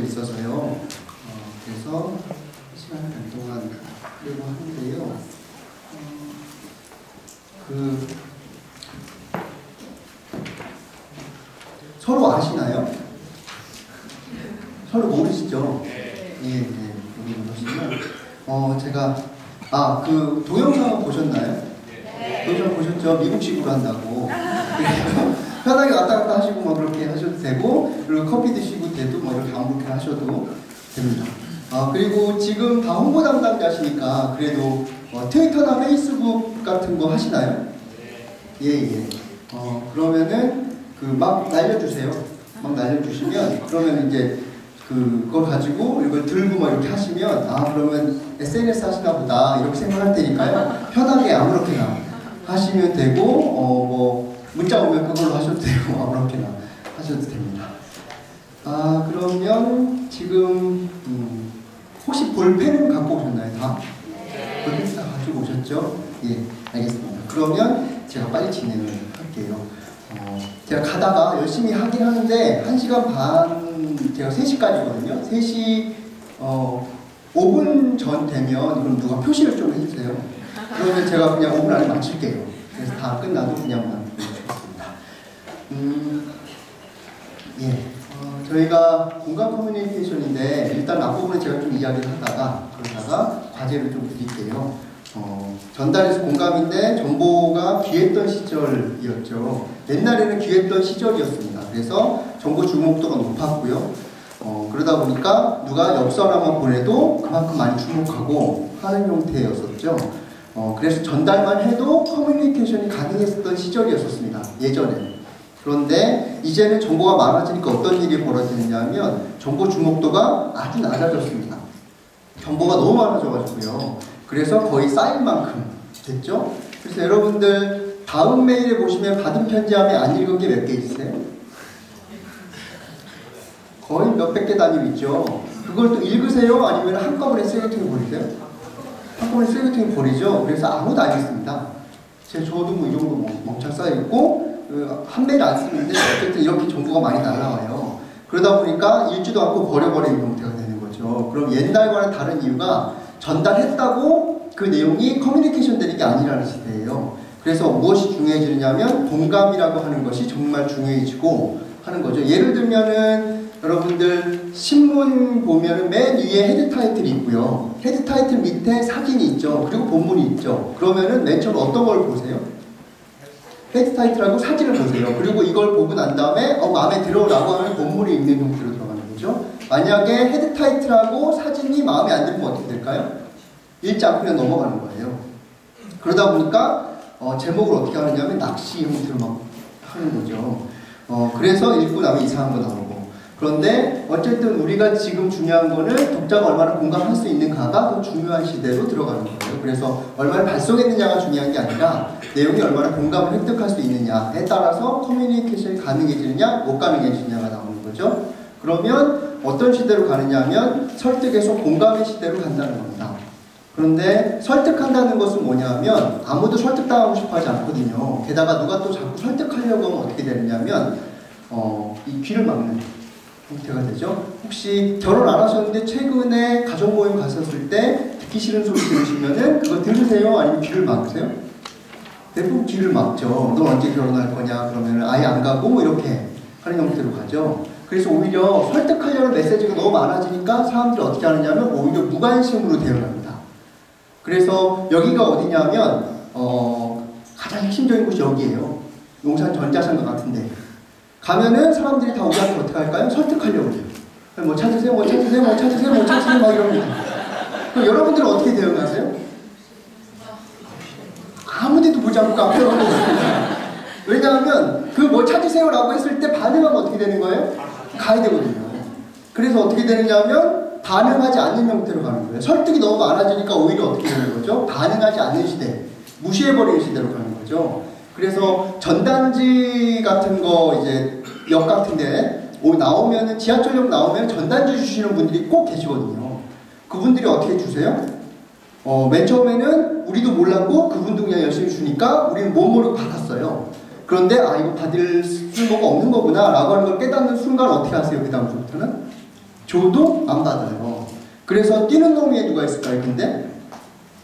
있어서요. 그래서 시간 반 동안 하려고 하는데요. 서로 아시나요? 서로 모르시죠? 예, 여기 보시면 제가 그 동영상 보셨나요? 동영상 보셨죠? 미국식으로 한다고. 편하게 왔다 갔다 하시고 뭐 그렇게 하셔도 되고, 그리고 커피 드시고 때도 뭐 이렇게 아무렇게 하셔도 됩니다. 그리고 지금 다 홍보 담당자시니까 그래도 트위터나 페이스북 같은 거 하시나요? 예. 그러면은 막 날려주세요. 막 날려주시면 그러면 이제 그걸 가지고 이걸 들고 막 이렇게 하시면 그러면 SNS 하시나 보다 이렇게 생각할 테니까요. 편하게 아무렇게나 하시면 되고 뭐 문자 오면 그걸로 하셔도 되고 아무렇게나 하셔도 됩니다. 그러면 지금 혹시 볼펜은 갖고 오셨나요? 다? 볼펜 다 가지고 오셨죠? 예, 알겠습니다. 그러면 제가 빨리 진행을 할게요. 제가 가다가 열심히 하긴 하는데 1시간 반, 제가 3시까지거든요. 3시 5분 전 되면 그럼 누가 표시를 좀 해주세요. 그러면 제가 그냥 5분 안에 마칠게요. 그래서 다 끝나도 그냥만 해주겠습니다. 저희가 공감 커뮤니케이션인데 일단 앞부분에 제가 좀 이야기를 그러다가 과제를 좀 드릴게요. 전달해서 공감인데 정보가 귀했던 시절이었죠. 옛날에는 귀했던 시절이었습니다. 그래서 정보 주목도가 높았고요. 그러다 보니까 누가 엽서 하나만 보내도 그만큼 많이 주목하고 하는 형태였었죠. 그래서 전달만 해도 커뮤니케이션이 가능했었던 시절이었습니다. 예전에. 그런데 이제는 정보가 많아지니까 어떤 일이 벌어지느냐면 정보 주목도가 아주 낮아졌습니다. 정보가 너무 많아져가지고요. 그래서 거의 쌓일 만큼 됐죠? 그래서 여러분들 다음 메일에 보시면 받은 편지함에 안 읽은 게 몇 개 있으세요? 거의 몇백 개 단위 있죠? 그걸 또 읽으세요? 아니면 한꺼번에 쓰레기통에 버리세요? 한꺼번에 쓰레기통에 버리죠? 그래서 아무도 안 읽습니다. 저도 뭐 이 정도 멍청 쌓여있고 한 메일 안 쓰는데 어쨌든 이렇게 정보가 많이 날라와요. 그러다 보니까 읽지도 않고 버려버리는 형태가 되는 거죠. 그럼 옛날과는 다른 이유가 전달했다고 그 내용이 커뮤니케이션 되는 게 아니라는 시대예요. 그래서 무엇이 중요해지느냐면 공감이라고 하는 것이 정말 중요해지고 하는 거죠. 예를 들면은 여러분들 신문 보면은 맨 위에 헤드 타이틀이 있고요. 헤드 타이틀 밑에 사진이 있죠. 그리고 본문이 있죠. 그러면은 맨 처음 어떤 걸 보세요? 헤드 타이틀하고 사진을 보세요. 그리고 이걸 보고 난 다음에 마음에 들어라고 하는 본문이 있는 형태로 들어가는 거죠. 만약에 헤드 타이틀하고 사진이 마음에 안 들면 어떻게 될까요? 읽지 않고 그냥 넘어가는 거예요. 그러다 보니까 제목을 어떻게 하느냐면 낚시 형태로 막 하는 거죠. 그래서 읽고 나면 이상한 거 나오고. 그런데 어쨌든 우리가 지금 중요한 거는 독자가 얼마나 공감할 수 있는가가 더 중요한 시대로 들어가는 거예요. 그래서 얼마나 발송했느냐가 중요한 게 아니라 내용이 얼마나 공감을 획득할 수 있느냐에 따라서 커뮤니케이션이 가능해지느냐 못 가능해지느냐가 나오는 거죠. 그러면 어떤 시대로 가느냐 하면 설득에서 공감의 시대로 간다는 겁니다. 그런데 설득한다는 것은 뭐냐면 아무도 설득당하고 싶어 하지 않거든요. 게다가 누가 또 자꾸 설득하려고 하면 어떻게 되느냐면 이 귀를 막는 형태가 되죠. 혹시 결혼 안 하셨는데 최근에 가족 모임 갔었을 때 듣기 싫은 소리 들으시면은 그거 들으세요? 아니면 귀를 막으세요? 대부분 귀를 막죠. 너 언제 결혼할 거냐? 그러면 아예 안 가고 뭐 이렇게 하는 형태로 가죠. 그래서 오히려 설득하려는 메시지가 너무 많아지니까 사람들이 어떻게 하느냐면 오히려 무관심으로 대응합니다. 그래서 여기가 어디냐면 가장 핵심적인 곳이 여기예요. 용산 전자상가 같은데 가면은 사람들이 다 우리한테 어떻게 할까요? 설득하려고 해요. 뭐 찾으세요, 뭐 찾으세요, 뭐 찾으세요, 뭐 찾으세요 막 이럽니다. 그럼 여러분들은 어떻게 대응하세요? 아무데도 보지 않고 앞에 가고 있습니다. 왜냐하면 그 뭐 찾으세요라고 했을 때 반응하면 어떻게 되는 거예요? 가야 되거든요. 그래서 어떻게 되느냐 하면 반응하지 않는 형태로 가는 거예요. 설득이 너무 많아지니까 오히려 어떻게 되는 거죠? 반응하지 않는 시대, 무시해버리는 시대로 가는 거죠. 그래서 전단지 같은 거 이제 역 같은데 나오면은 지하철역 나오면 전단지 주시는 분들이 꼭 계시거든요. 그분들이 어떻게 주세요? 맨 처음에는 우리도 몰랐고 그분도 그냥 열심히 주니까 우리는 못 모르고 받았어요. 그런데 이거 받을 쓸모가 없는 거구나 라고 하는 걸 깨닫는 순간 어떻게 하세요? 그 다음부터는? 줘도 안 받아요. 그래서 뛰는 놈이 누가 있을까요? 근데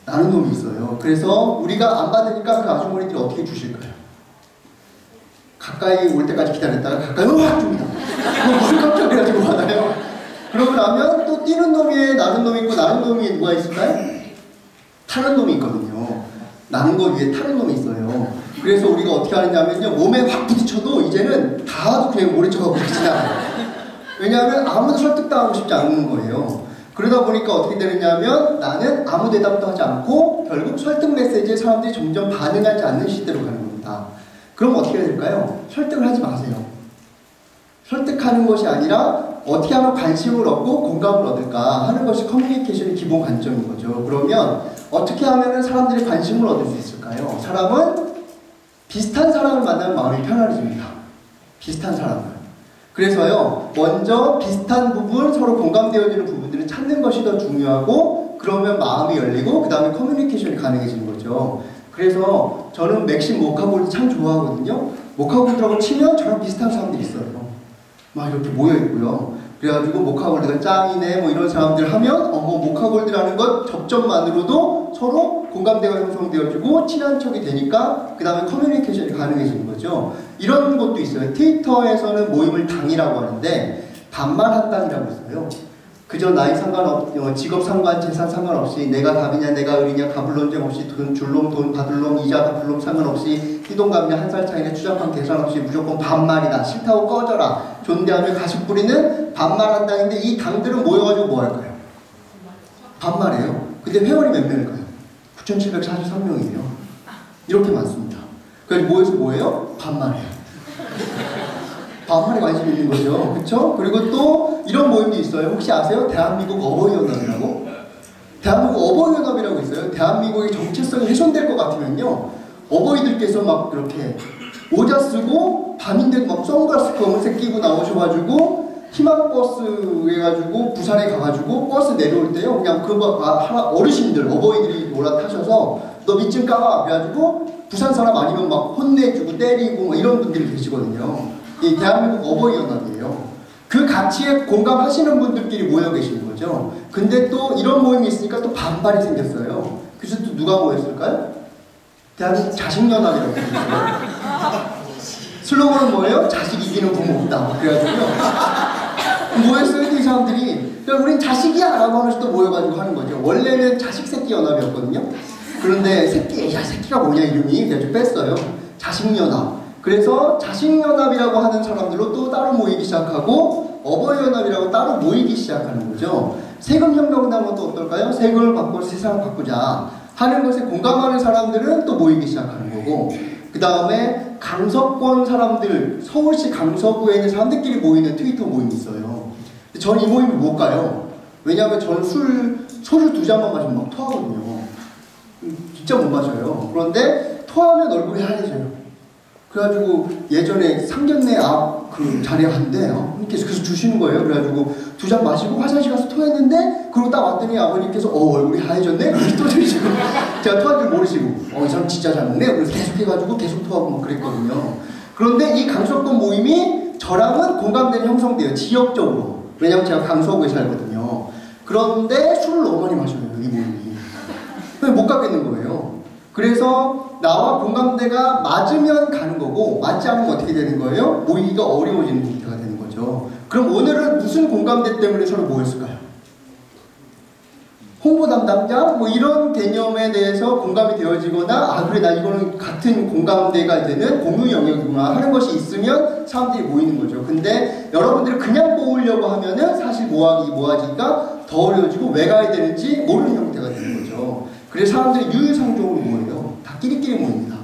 나는 놈이 있어요. 그래서 우리가 안 받으니까 그 아주머니들이 어떻게 주실까요? 가까이 올 때까지 기다렸다가 가까이 확 줍니다. 무슨 깜짝 그래가지고 받아요. 그러고 나면 또 뛰는 놈이 나는 놈이 있고 나는 놈이 누가 있을까요? 타는 놈이 있거든요. 나는 거 위에 타는 놈이 있어요. 그래서 우리가 어떻게 하느냐면요, 몸에 확 부딪혀도 이제는 다 그냥 모른 척하고 그러지 않아요. 왜냐하면 아무도 설득당하고 싶지 않은 거예요. 그러다 보니까 어떻게 되느냐면 나는 아무 대답도 하지 않고 결국 설득 메시지에 사람들이 점점 반응하지 않는 시대로 가는 겁니다. 그럼 어떻게 해야 될까요? 설득을 하지 마세요. 설득하는 것이 아니라 어떻게 하면 관심을 얻고 공감을 얻을까 하는 것이 커뮤니케이션의 기본 관점인 거죠. 그러면 어떻게 하면 사람들이 관심을 얻을 수 있을까요? 사람은 비슷한 사람을 만나면 마음이 편안해집니다. 비슷한 사람을. 그래서요, 먼저 비슷한 부분, 서로 공감되어지는 부분들을 찾는 것이 더 중요하고, 그러면 마음이 열리고 그 다음에 커뮤니케이션이 가능해지는 거죠. 그래서 저는 맥심 모카골드 참 좋아하거든요. 모카골드라고 치면 저랑 비슷한 사람들이 있어요. 막 이렇게 모여있고요. 그래가지고 모카골드가 짱이네 뭐 이런 사람들 하면 모카골드라는 것 접점만으로도 서로 공감대가 형성되어지고 친한 척이 되니까 그 다음에 커뮤니케이션이 가능해지는 거죠. 이런 것도 있어요. 트위터에서는 모임을 당이라고 하는데 반말한당이라고 있어요. 그저 나이 직업 상관, 재산 상관없이 내가 답이냐 내가 을이냐 가불론쟁 없이 돈 줄놈 돈 받을 놈 이자 갚을 놈 상관없이 희동감이냐 한 살 차이냐 추잡한 계산 없이 무조건 반말이다. 싫다고 꺼져라. 존대하며 가식 부리는 반말한당인데 이 당들은 모여가지고 뭐 할까요? 반말해요. 근데 회원이 몇 명일까요? 9,743명이에요. 이렇게 많습니다. 그래서 모여서 뭐예요? 반말해요. 반말에 관심이 있는 거죠. 그쵸? 그리고 또 이런 모임도 있어요. 혹시 아세요? 대한민국 어버이연합이라고? 대한민국 어버이연합이라고 있어요. 대한민국의 정체성이 훼손될 것 같으면요, 어버이들께서 막 그렇게 모자 쓰고 밤인데도 막 선글라스 검은색 끼고 나오셔가지고 희망버스 해가지고 부산에 가가지고 버스 내려올 때요, 그냥 그거 하나 어르신들 어버이들이 올라타셔서 너 밑 좀 까봐 그래가지고 부산 사람 아니면 막 혼내주고 때리고 막 이런 분들이 계시거든요. 이 대한민국 어버이연합이에요. 그 가치에 공감하시는 분들끼리 모여 계시는 거죠. 근데 또 이런 모임이 있으니까 또 반발이 생겼어요. 그래서 또 누가 모였을까요? 대한민국 자식연합이라고 있어요. 슬로건은 뭐예요? 자식 이기는 부모 없다. 그래가지고요. 모였어요, 이 사람들이. 그러니까 우린 자식이야! 라고 하면서 또 모여가지고 하는 거죠. 원래는 자식 새끼 연합이었거든요. 그런데 새끼가 뭐냐 이름이. 그래서 뺐어요. 자식연합. 그래서 자식연합이라고 하는 사람들로 또 따로 모이기 시작하고 어버이연합이라고 따로 모이기 시작하는 거죠. 세금혁명 나면 또 어떨까요? 세금을 바꿔 세상을 바꾸자 하는 것에 공감하는 사람들은 또 모이기 시작하는 거고, 그 다음에 강서권 사람들, 서울시 강서구에 있는 사람들끼리 모이는 트위터 모임이 있어요. 저는 이 모임을 못 가요. 왜냐하면 저는 소주 2잔만 마시면 막 토하거든요. 진짜 못 마셔요. 그런데 토하면 얼굴이 하얘져요. 그래가지고 예전에 상견례 앞 그 자리에 갔는데 아버님께서 그래서 주시는 거예요. 그래가지고 2잔 마시고 화장실 가서 토했는데, 그리고 딱 왔더니 아버님께서 얼굴이 하얘졌네? 그래서 또 주시고 제가 토한 줄 모르시고 이 사람 진짜 잘 먹네? 그래서 계속 해가지고 계속 토하고 막 그랬거든요. 그런데 이 강서권 모임이 저랑은 공감대는 형성돼요. 지역적으로. 왜냐면 제가 강서구에 살거든요. 그런데 술을 너무 많이 마셔요, 이 모임이. 못 가겠는 거예요. 그래서 나와 공감대가 맞으면 가는 거고 맞지 않으면 어떻게 되는 거예요? 모이기가 어려워지는 상태가 되는 거죠. 그럼 오늘은 무슨 공감대 때문에 서로 모였을까요? 홍보 담당자? 뭐 이런 개념에 대해서 공감이 되어지거나 그래 나 이거는 같은 공감대가 되는 공유 영역이구나 하는 것이 있으면 사람들이 모이는 거죠. 근데 여러분들이 그냥 모으려고 하면은 사실 모아지기가 더 어려워지고 왜 가야 되는지 모르는 형태가 되는 거죠. 그래서 사람들이 유유상종으로 모여요. 다 끼리끼리 모입니다.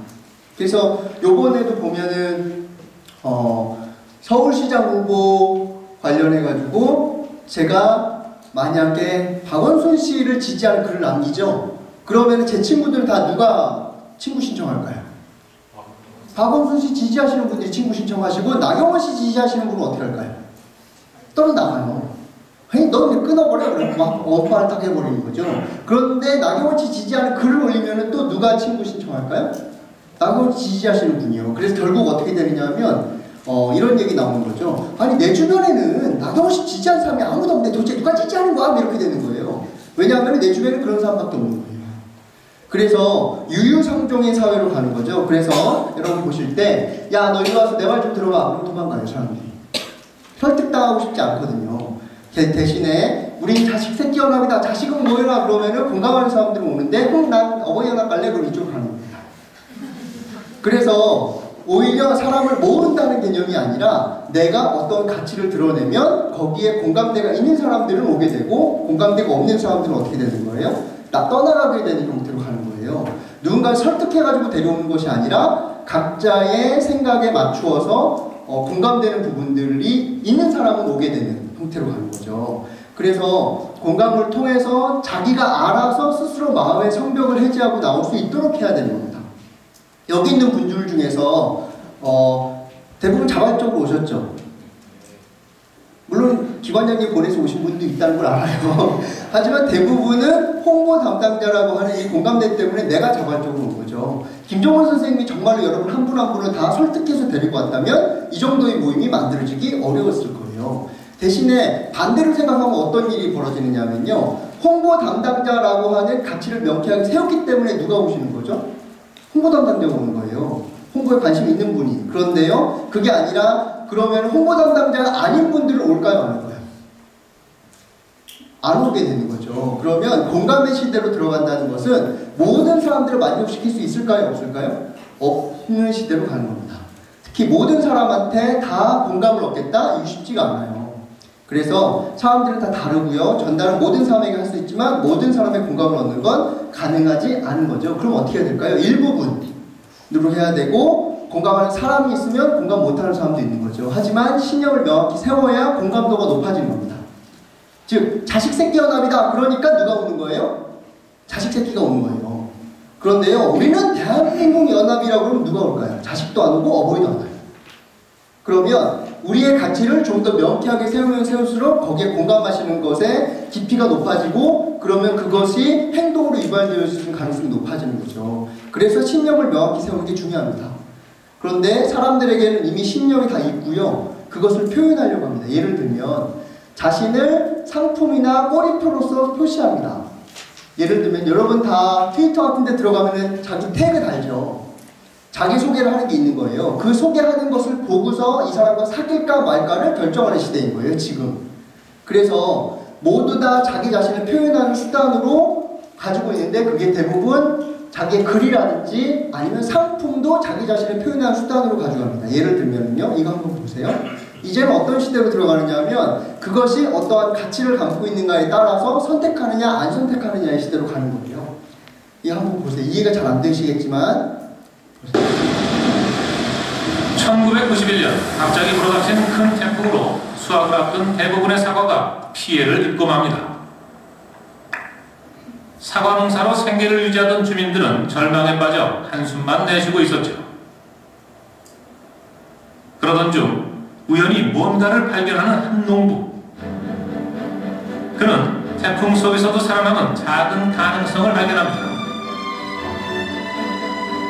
그래서 요번에도 보면은 서울시장 후보 관련해가지고 제가 만약에 박원순 씨를 지지하는 글을 남기죠. 그러면 제 친구들은 다 누가 친구 신청할까요? 박원순 씨 지지하시는 분들이 친구 신청하시고 나경원 씨 지지하시는 분은 어떻게 할까요? 떨어 나가요. 너 끊어버려. 그러고 막 언팔딱 해버리는 거죠. 그런데 나경원 씨 지지하는 글을 올리면 또 누가 친구 신청할까요? 나경원 씨 지지하시는 분이요. 그래서 결국 어떻게 되느냐 하면 이런 얘기 나오는 거죠. 아니 내 주변에는 나도 없이 지지하는 사람이 아무도 없는데 도대체 누가 지지하는 거야? 이렇게 되는 거예요. 왜냐하면 내 주변에 그런 사람밖에 없는 거예요. 그래서 유유상종의 사회로 가는 거죠. 그래서 여러분 보실 때 야 너 이리 와서 내 말 좀 들어봐. 그럼 도망가요 사람들이. 설득당하고 싶지 않거든요. 대신에 우린 자식 새끼 연합이다. 자식은 뭐해라 그러면은 공감하는 사람들이 오는데 난 어버이 연합 갈래? 그럼 이쪽으로 가는 겁니다. 그래서 오히려 사람을 모은다는 개념이 아니라 내가 어떤 가치를 드러내면 거기에 공감대가 있는 사람들은 오게 되고 공감대가 없는 사람들은 어떻게 되는 거예요? 떠나가게 되는 형태로 가는 거예요. 누군가를 설득해가지고 데려오는 것이 아니라 각자의 생각에 맞추어서 공감되는 부분들이 있는 사람은 오게 되는 형태로 가는 거죠. 그래서 공감을 통해서 자기가 알아서 스스로 마음의 성벽을 해제하고 나올 수 있도록 해야 되는 겁니다. 여기 있는 분들 중에서 대부분 자발적으로 오셨죠. 물론 기관장님 보내서 오신 분도 있다는 걸 알아요. 하지만 대부분은 홍보 담당자라고 하는 이 공감대 때문에 내가 자발적으로 온 거죠. 김종원 선생님이 정말로 여러분 한 분 한 분을 다 설득해서 데리고 왔다면 이 정도의 모임이 만들어지기 어려웠을 거예요. 대신에 반대로 생각하면 어떤 일이 벌어지느냐면요. 홍보 담당자라고 하는 가치를 명쾌하게 세웠기 때문에 누가 오시는 거죠? 홍보 담당자가 오는 거예요. 홍보에 관심 있는 분이. 그런데요. 그게 아니라 그러면 홍보 담당자가 아닌 분들은 올까요? 안 올까요? 안 오게 되는 거죠. 그러면 공감의 시대로 들어간다는 것은 모든 사람들을 만족시킬 수 있을까요? 없을까요? 없는 시대로 가는 겁니다. 특히 모든 사람한테 다 공감을 얻겠다? 이게 쉽지가 않아요. 그래서 사람들은 다 다르고요. 전달은 모든 사람에게 할 수 있지만 모든 사람의 공감을 얻는 건 가능하지 않은 거죠. 그럼 어떻게 해야 될까요? 일부분으로 해야 되고 공감하는 사람이 있으면 공감 못하는 사람도 있는 거죠. 하지만 신념을 명확히 세워야 공감도가 높아지는 겁니다. 즉 자식 새끼 연합이다. 그러니까 누가 오는 거예요? 자식 새끼가 오는 거예요. 그런데요. 우리는 대한민국 연합이라고 그러면 누가 올까요? 자식도 안 오고 어버이도 안 와요. 그러면 우리의 가치를 좀 더 명쾌하게 세우면 세울수록 거기에 공감하시는 것에 깊이가 높아지고 그러면 그것이 행동으로 유발될 수 있는 가능성이 높아지는 거죠. 그래서 신념을 명확히 세우는 게 중요합니다. 그런데 사람들에게는 이미 신념이 다 있고요. 그것을 표현하려고 합니다. 예를 들면 자신을 상품이나 꼬리표로서 표시합니다. 예를 들면 여러분 다 트위터 같은 데 들어가면 자기 태그 달죠. 자기소개를 하는 게 있는 거예요. 그 소개하는 것을 보고서 이 사람과 사귈까 말까를 결정하는 시대인 거예요, 지금. 그래서 모두 다 자기 자신을 표현하는 수단으로 가지고 있는데 그게 대부분 자기의 글이라든지 아니면 상품도 자기 자신을 표현하는 수단으로 가져갑니다. 예를 들면요, 이거 한번 보세요. 이제는 어떤 시대로 들어가느냐 하면 그것이 어떠한 가치를 담고 있는가에 따라서 선택하느냐 안 선택하느냐의 시대로 가는 거예요. 이거 한번 보세요. 이해가 잘 안 되시겠지만 1991년 갑자기 불어닥친 큰 태풍으로 수확을 앞둔 대부분의 사과가 피해를 입고 맙니다. 사과 농사로 생계를 유지하던 주민들은 절망에 빠져 한숨만 내쉬고 있었죠. 그러던 중 우연히 뭔가를 발견하는 한 농부. 그는 태풍 속에서도 살아남은 작은 가능성을 발견합니다.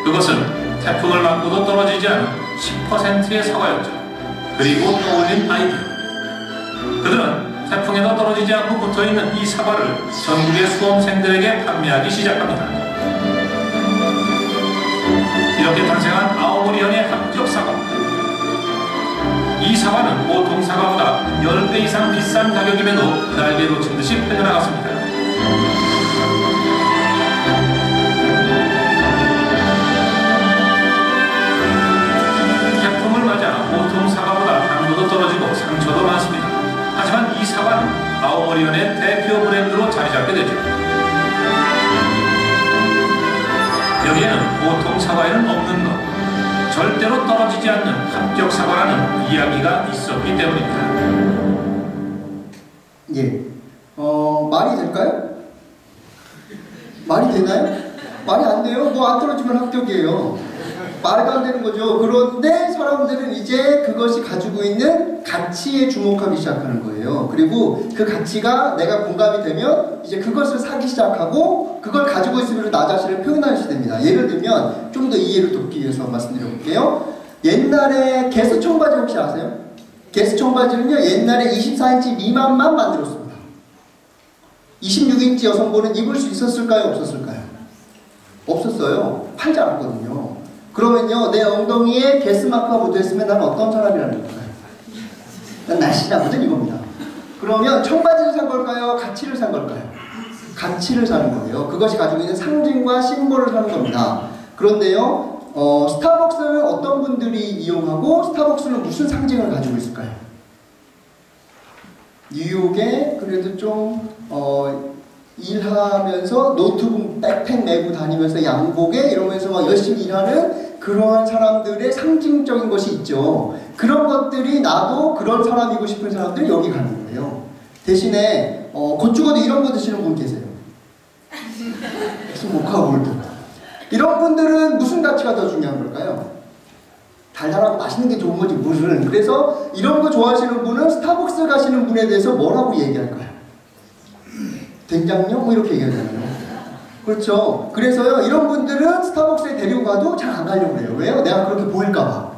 그것은 태풍을 맞고도 떨어지지 않은 10%의 사과였죠. 그리고 떠올린 아이디어. 그들은 태풍에도 떨어지지 않고 붙어있는 이 사과를 전국의 수험생들에게 판매하기 시작합니다. 이렇게 탄생한 아오모리현의 합격 사과. 이 사과는 보통 사과보다 10배 이상 비싼 가격임에도 날개 놓친 듯이 팔려나갔습니다. 태풍을 맞아 보통 사과보다 당도도 떨어지고 상처도 많습니다. 하지만 이 사과는 아오모리현의 대표 브랜드로 자리잡게 되죠. 여기에는 보통 사과에는 없는 것, 절대로 떨어지지 않는 합격 사과라는 이야기가 있었기 때문입니다. 예, 말이 될까요? 말이 되나요? 말이 안 돼요. 뭐 안 떨어지면 합격이에요. 말도 안 되는 거죠. 그런데 사람들은 이제 그것이 가지고 있는 가치에 주목하기 시작하는 거예요. 그리고 그 가치가 내가 공감이 되면 이제 그것을 사기 시작하고 그걸 가지고 있으면 나 자신을 표현하는 시대입니다. 예를 들면 좀 더 이해를 돕기 위해서 말씀드려 볼게요. 옛날에 게스 청바지 혹시 아세요? 게스 청바지는요, 옛날에 24인치 미만만 만들었습니다. 26인치 여성분은 입을 수 있었을까요? 없었을까요? 없었어요. 팔지 않았거든요. 그러면요, 내 엉덩이에 게스 마크가 묻어있으면 난 어떤 사람이라는 걸까요? 난 날씬하거든 이겁니다. 그러면 청바지를 산 걸까요? 가치를 산 걸까요? 가치를 사는 거예요. 그것이 가지고 있는 상징과 심볼을 사는 겁니다. 그런데요, 스타벅스는 어떤 분들이 이용하고 스타벅스는 무슨 상징을 가지고 있을까요? 뉴욕에 그래도 좀 일하면서 노트북 백팩 메고 다니면서 양복에 이러면서 막 열심히 일하는 그러한 사람들의 상징적인 것이 있죠. 그런 것들이 나도 그런 사람이고 싶은 사람들이 여기 가는 거예요. 대신에 곧 죽어도 이런 거 드시는 분 계세요. 모카 골드. 이런 분들은 무슨 가치가 더 중요한 걸까요? 달달하고 맛있는 게 좋은 거지 무슨. 그래서 이런 거 좋아하시는 분은 스타벅스 가시는 분에 대해서 뭐라고 얘기할까요? 된장요? 뭐 이렇게 얘기하잖아요. 그렇죠. 그래서요, 이런 분들은 스타벅스에 데리고 가도 잘 안 가려고 해요. 왜요? 내가 그렇게 보일까봐.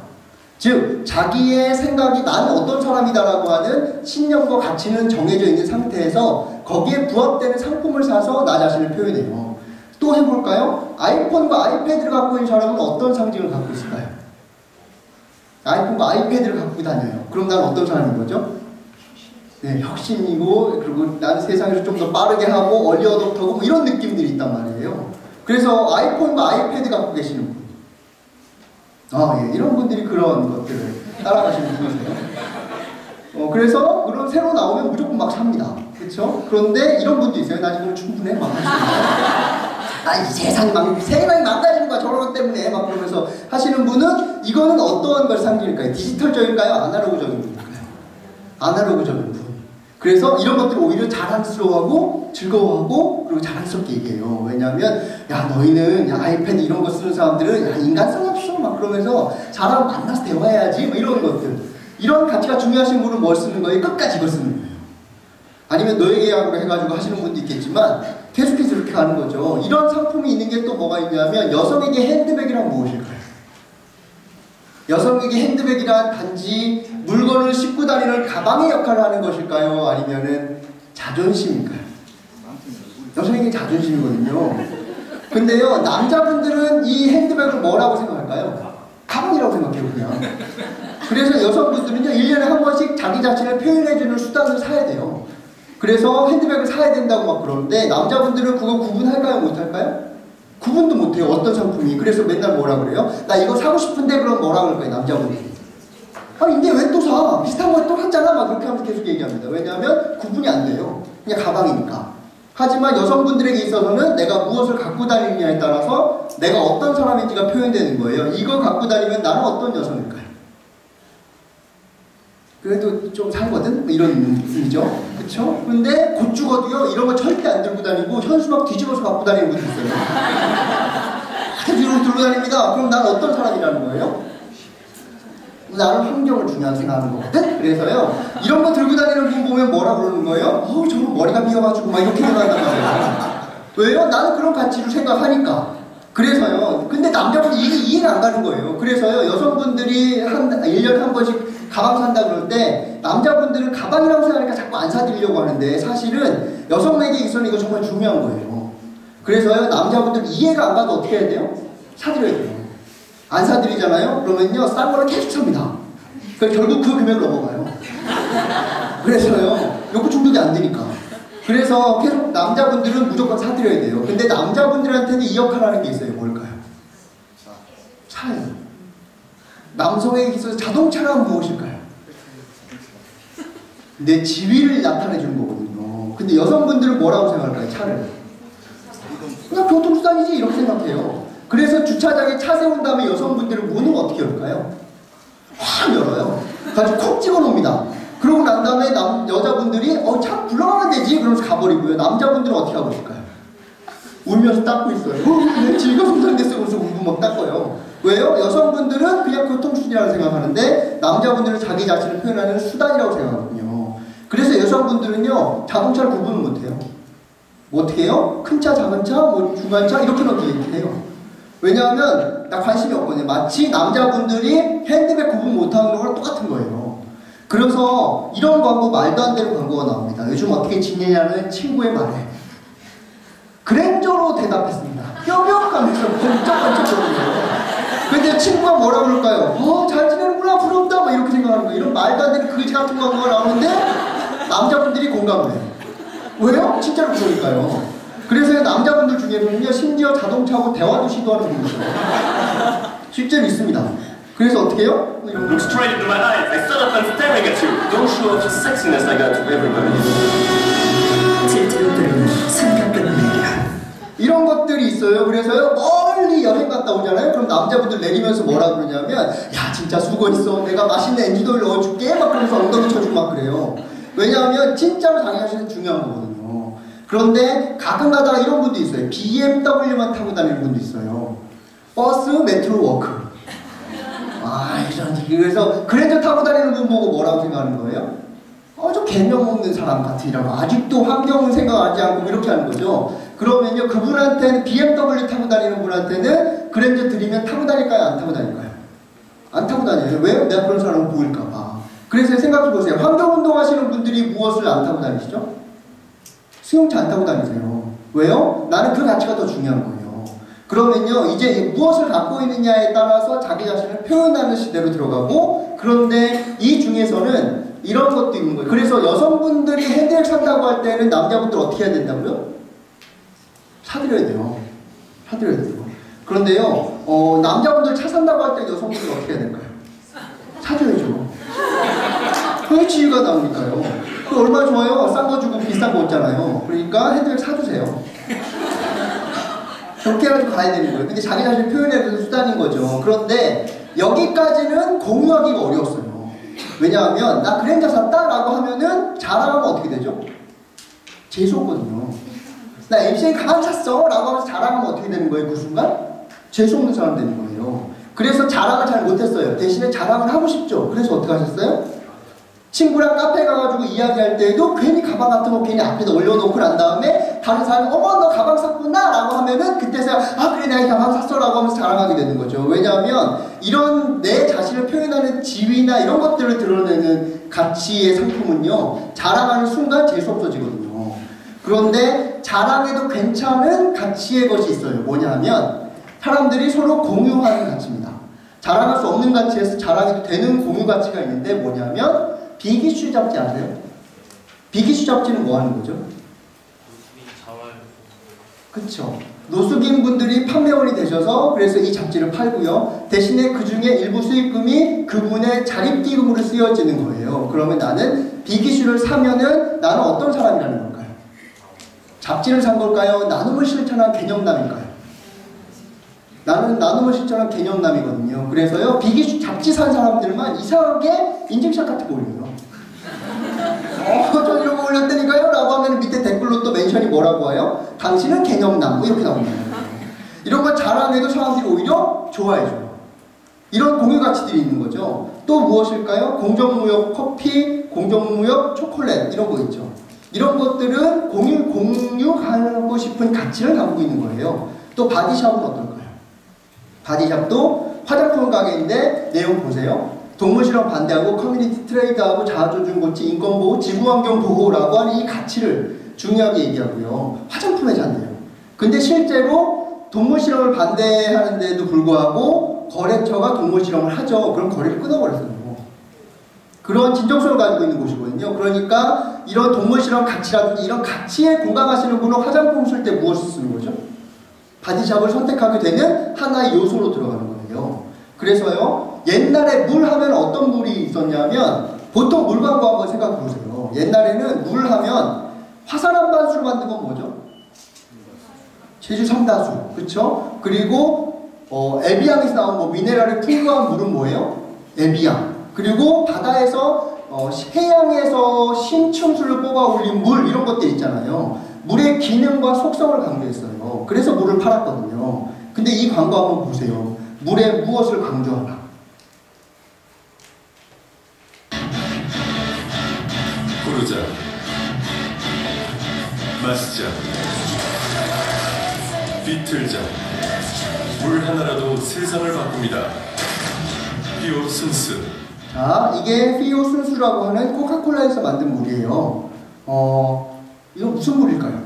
즉, 자기의 생각이 나는 어떤 사람이다라고 하는 신념과 가치는 정해져 있는 상태에서 거기에 부합되는 상품을 사서 나 자신을 표현해요. 또 해볼까요? 아이폰과 아이패드를 갖고 있는 사람은 어떤 상징을 갖고 있을까요? 아이폰과 아이패드를 갖고 다녀요. 그럼 난 어떤 사람인 거죠? 네, 혁신이고, 그리고 난 세상에서 좀 더 빠르게 하고, 얼리 어댑터고, 뭐 이런 느낌들이 있단 말이에요. 그래서 아이폰과 아이패드 갖고 계시는 분. 예, 이런 분들이 그런 것들을 따라가시는 분이세요. 그래서 그런 새로 나오면 무조건 막 삽니다. 그렇죠? 그런데 이런 분도 있어요. 나 지금 충분해? 막 하시는 이 세상이 망가지는 거야. 저런 것 때문에. 막 그러면서 하시는 분은 이거는 어떠한 걸 상징일까요? 디지털적일까요? 아날로그적인 분일까요? 아날로그적인 분. 그래서 이런 것들을 오히려 자랑스러워하고 즐거워하고 그리고 자랑스럽게 얘기해요. 왜냐하면 야 너희는 야 아이패드 이런 거 쓰는 사람들은 야 인간성이 없어 막 그러면서 사람 만나서 대화해야지 뭐 이런 것들. 이런 가치가 중요하신 분은 뭘 쓰는 거예요? 끝까지 이걸 쓰는 거예요. 아니면 너에게 계약으로 해가지고 하시는 분도 있겠지만 계속해서 이렇게 가는 거죠. 이런 상품이 있는 게 또 뭐가 있냐면 여성에게 핸드백이란 무엇일까요? 여성에게 핸드백이란 단지 물건을 싣고 다니는 가방의 역할을 하는 것일까요? 아니면은 자존심일까요? 여성에게 자존심이거든요. 근데요, 남자분들은 이 핸드백을 뭐라고 생각할까요? 가방이라고 생각해요, 그냥. 그래서 여성분들은요, 1년에 한 번씩 자기 자신을 표현해주는 수단을 사야 돼요. 그래서 핸드백을 사야 된다고 막 그러는데, 남자분들은 그거 구분할까요? 못할까요? 구분도 못해요. 어떤 상품이. 그래서 맨날 뭐라 그래요? 나 이거 사고 싶은데 그럼 뭐라 그럴까요? 남자분들이. 근데 왜 또 사? 비슷한 거 또 샀잖아. 막 그렇게 하면서 계속 얘기합니다. 왜냐하면 구분이 안 돼요. 그냥 가방이니까. 하지만 여성분들에게 있어서는 내가 무엇을 갖고 다니느냐에 따라서 내가 어떤 사람인지가 표현되는 거예요. 이거 갖고 다니면 나는 어떤 여성일까요? 그래도 좀 살거든? 이런 느낌이죠. 그쵸? 근데 곧 죽어도요, 이런 거 절대 안 들고 다니고 현수막 뒤집어서 갖고 다니는 분도 있어요. 뒤로 들고 다닙니다. 그럼 난 어떤 사람이라는 거예요? 나는 환경을 중요하게 생각하는 거거든? 그래서요, 이런 거 들고 다니는 분 보면 뭐라 그러는 거예요? 저거 머리가 비어가지고 막 이렇게 생각한단 말이에요. 왜요? 나는 그런 가치를 생각하니까. 그래서요, 근데 남자분이 이게 이해가 안 가는 거예요. 그래서요, 여성분들이 1년에 한 번씩 가방 산다 그럴 때 남자분들은 가방이라고 생각하니까 자꾸 안 사드리려고 하는데 사실은 여성에게 있어서는 이거 정말 중요한 거예요. 그래서요, 남자분들 이해가 안 가도 어떻게 해야 돼요? 사드려야 돼요. 안 사드리잖아요? 그러면요, 싼 거를 계속 삽니다. 결국 그 금액을 넘어가요. 그래서요, 욕구 충족이 안 되니까. 그래서 계속 남자분들은 무조건 사드려야 돼요. 근데 남자분들한테는 이 역할을 하는 게 있어요. 뭘까요? 차예요. 남성에게 있어서 자동차란 무엇일까요? 내 지위를 나타내주는 거거든요. 근데 여성분들은 뭐라고 생각할까요? 차를. 그냥 교통수단이지 이렇게 생각해요. 그래서 주차장에 차 세운 다음에 여성분들은 문을 어떻게 열까요? 확 열어요. 가지고 콕 집어놓습니다. 그러고 난 다음에 여자분들이 차 불러가면 되지 그러면서 가버리고요. 남자분들은 어떻게 하고 있을까요? 울면서 닦고 있어요. 내 지위가 손상됐어 그러면서 울고 막 닦아요. 왜요? 여성분들은 그냥 교통수단이라고 생각하는데 남자분들은 자기 자신을 표현하는 수단이라고 생각하거든요. 그래서 여성분들은요, 자동차를 구분을 못해요. 뭐 어떻게 해요? 큰 차, 작은 차, 뭐 중간 차 이렇게 넣기 해요. 왜냐하면 나 관심이 없거든요. 마치 남자분들이 핸드백 구분 못하는 거랑 똑같은 거예요. 그래서 이런 광고, 말도 안 되는 광고가 나옵니다. 요즘 어떻게 지내냐는 친구의 말에 그랜저로 대답했습니다. 뼈벽하면서 번쩍번쩍거리죠. 근데 친구가 뭐라 그럴까요? 잘 지내는구나, 부럽다, 뭐 이렇게 생각하는 거예요. 이런 말도 안 되는 그지 같은 광고가 나오는데 남자분들이 공감을 해요. 왜요? 진짜로 그러니까요. 그래서 남자분들 중에는요, 심지어 자동차하고 대화도 시도하는 분이 있어요. 실제로 있습니다. 그래서 어떻게 해요? Look straight into my eyes. I stood up and staring at you. Don't show off your sexiness like that to everybody. 질투로 부르는 손가락 내리라. 이런 것들이 있어요. 그래서요, 멀리 여행 갔다 오잖아요. 그럼 남자분들 내리면서 뭐라 그러냐면, 야, 진짜 수고했어. 내가 맛있는 엔지도일 넣어줄게. 막 그러면서 엉덩이 쳐주고 막 그래요. 왜냐하면 진짜로 자기 자신은 중요한 거거든요. 그런데 가끔 가다가 이런 분도 있어요. BMW만 타고 다니는 분도 있어요. 버스, 메트로, 워크. 이런 얘기. 그래서 그랜저 타고 다니는 분 보고 뭐라고 생각하는 거예요? 좀 개념 없는 사람 같으라고. 아직도 환경을 생각하지 않고 이렇게 하는 거죠. 그러면요, 그분한테는 BMW 타고 다니는 분한테는 그랜저 드리면 타고 다닐까요? 안 타고 다닐까요? 안 타고 다녀요. 왜? 내가 그런 사람을 보일까봐. 그래서 생각해 보세요. 환경운동 하시는 분들이 무엇을 안 타고 다니시죠? 수용차 안 타고 다니세요. 왜요? 나는 그 가치가 더 중요한 거예요. 그러면요, 이제 무엇을 갖고 있느냐에 따라서 자기 자신을 표현하는 시대로 들어가고, 그런데 이 중에서는 이런 것도 있는 거예요. 그래서 여성분들이 핸드백 산다고 할 때는 남자분들 어떻게 해야 된다고요? 사드려야 돼요. 사드려야 돼요. 그런데요, 남자분들 차 산다고 할 때 여성분들 어떻게 해야 될까요? 사줘야죠. 왜 지위가 나오니까요. 그 얼마나 좋아요? 싼 거 주고 비싼 거 없잖아요. 그러니까 핸드백 사주세요. 그렇게 해가지고 가야 되는 거예요. 근데 자기 자신을 표현해야 되는 수단인 거죠. 그런데 여기까지는 공유하기가 어려웠어요. 왜냐하면 나 그랜저 샀다 라고 하면은 자랑하면 어떻게 되죠? 재수없거든요. 나 MCA 가방 샀어 라고 하면서 자랑하면 어떻게 되는 거예요? 그 순간? 재수없는 사람 되는 거예요. 그래서 자랑을 잘 못했어요. 대신에 자랑을 하고 싶죠. 그래서 어떻게 하셨어요? 친구랑 카페 가가지고 이야기할 때에도 괜히 가방 같은 거 괜히 앞에다 올려놓고 난 다음에 다른 사람이 어머 너 가방 샀구나 라고 하면은 그때서야 그래 내가 이 가방 샀어 라고 하면서 자랑하게 되는 거죠. 왜냐하면 이런 내 자신을 표현하는 지위나 이런 것들을 드러내는 가치의 상품은요, 자랑하는 순간 재수 없어지거든요. 그런데 자랑해도 괜찮은 가치의 것이 있어요. 뭐냐 하면 사람들이 서로 공유하는 가치입니다. 자랑할 수 없는 가치에서 자랑해도 되는 공유 가치가 있는데 뭐냐면 비기슈 잡지 아세요? 비기슈 잡지는 뭐 하는 거죠? 그쵸. 노숙인 분들이 판매원이 되셔서 그래서 이 잡지를 팔고요. 대신에 그 중에 일부 수익금이 그분의 자립기금으로 쓰여지는 거예요. 그러면 나는 비기슈를 사면은 나는 어떤 사람이라는 걸까요? 잡지를 산 걸까요? 나눔을 실천한 개념남일까요? 나는 나눔을 실천한 개념남이거든요. 그래서요, 비기슈 잡지 산 사람들만 이상하게 인증샷 같은 거 올려요. 저 이런 거 올렸다니까요? 라고 하면 밑에 댓글로 또 멘션이 뭐라고 와요? 당신은 개념남, 뭐 이렇게 나옵니다. 이런 거 자랑해도 사람들이 오히려 좋아해줘요. 이런 공유 가치들이 있는 거죠. 또 무엇일까요? 공정무역 커피, 공정무역 초콜릿, 이런 거 있죠. 이런 것들은 공유하고 싶은 가치를 담고 있는 거예요. 또 바디샵은 어떨까요? 바디샵도 화장품 가게인데 내용 보세요. 동물실험 반대하고 커뮤니티 트레이드하고 자아존중고치, 인권보호, 지구환경보호라고 하는 이 가치를 중요하게 얘기하고요. 화장품 회사인데요. 근데 실제로 동물실험을 반대하는데도 불구하고 거래처가 동물실험을 하죠. 그럼 거래를 끊어버렸어요. 그런 진정성을 가지고 있는 곳이거든요. 그러니까 이런 동물실험 가치라든지 이런 가치에 공감하시는 분은 화장품 쓸 때 무엇을 쓰는 거죠? 바디샵을 선택하게 되는 하나의 요소로 들어가는 거예요. 그래서요, 옛날에 물 하면 어떤 물이 있었냐면, 보통 물 광고 한번 생각해 보세요. 옛날에는 물 하면 화산암 반수로 만든 건 뭐죠? 제주 삼다수, 그쵸? 그리고 에비앙에서 나온 뭐 미네랄이 풍부한 물은 뭐예요? 에비앙. 그리고 바다에서 해양에서 신층수를 뽑아 올린 물, 이런 것들 있잖아요. 물의 기능과 속성을 강조했어요. 그래서 물을 팔았거든요. 근데 이 광고 한번 보세요. 물에 무엇을 강조하나? 부르자, 마시자, 비틀자. 물 하나라도 세상을 바꿉니다. 피오 순수. 자, 이게 피오 순수라고 하는 코카콜라에서 만든 물이에요. 이거 무슨 물일까요?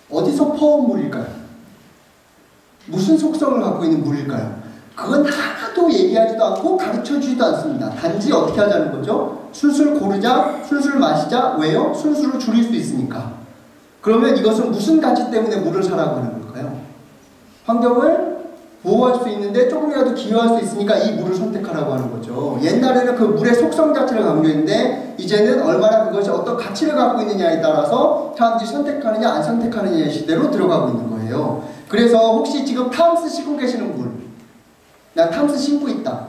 어디서 퍼온 물일까요? 무슨 속성을 갖고 있는 물일까요? 그건 하나도 얘기하지도 않고 가르쳐주지도 않습니다. 단지 어떻게 하자는 거죠? 술술 고르자, 술술 마시자. 왜요? 술술을 줄일 수 있으니까. 그러면 이것은 무슨 가치 때문에 물을 사라고 하는 걸까요? 환경을 보호할 수 있는데 조금이라도 기여할 수 있으니까 이 물을 선택하라고 하는 거죠. 옛날에는 그 물의 속성 자체를 강조했는데 이제는 얼마나 그것이 어떤 가치를 갖고 있느냐에 따라서 사람들이 선택하느냐 안 선택하느냐의 시대로 들어가고 있는 거예요. 그래서 혹시 지금 탐스 씻고 계시는 분, 나 탐스 신고 있다.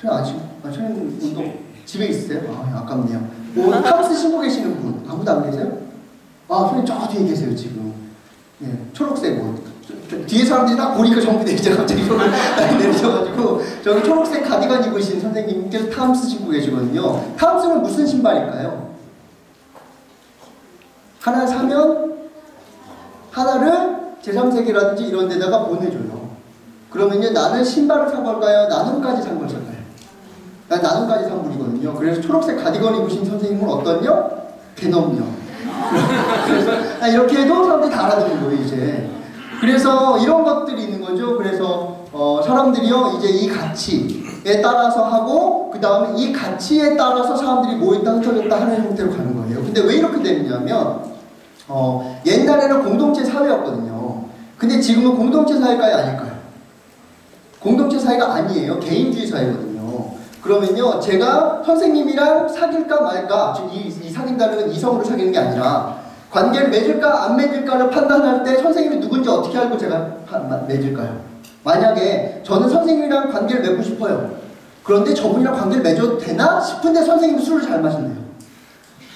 저는 안 신고, 저는 운동 집에 있어요. 아깝네요. 탐스 신고 계시는 분 아무도 안 계세요? 손님 저 뒤에 계세요 지금. 예, 초록색 뒤에 사람들이 다 보니까 전부 내리자 갑자기 손을 내리셔가지고 저기 초록색 가디건 입으신 선생님께서 탐스 신고 계시거든요. 탐스는 무슨 신발일까요? 하나 사면 하나를 제3세계라든지 이런 데다가 보내줘요. 그러면요, 나는 신발을 사볼까요? 나눔까지 산 걸 살까요? 난 나눔까지 산 분이거든요. 그래서 초록색 가디건 입으신 선생님은 어떤요? 개놈요. 그래서 이렇게 해도 사람들이 다 알아듣는 거예요, 이제. 그래서 이런 것들이 있는 거죠. 그래서 사람들이요, 이제 이 가치에 따라서 하고, 그 다음에 이 가치에 따라서 사람들이 모였다 흩어졌다 하는 형태로 가는 거예요. 근데 왜 이렇게 되느냐면, 옛날에는 공동체 사회였거든요. 근데 지금은 공동체 사회가 아닐까요? 공동체 사회가 아니에요. 개인주의 사회거든요. 그러면요, 제가 선생님이랑 사귈까 말까, 즉 이 사귄다는 건 이성으로 사귀는 게 아니라 관계를 맺을까 안 맺을까를 판단할 때 선생님이 누군지 어떻게 알고 제가 맺을까요? 만약에 저는 선생님이랑 관계를 맺고 싶어요. 그런데 저분이랑 관계를 맺어도 되나 싶은데 선생님이 술을 잘 마신대요.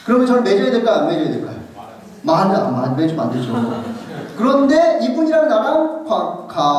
그러면 저는 맺어야 될까요? 안 맺어야 될까요? 맺으면 안 되죠. 그런데 이분이랑 나랑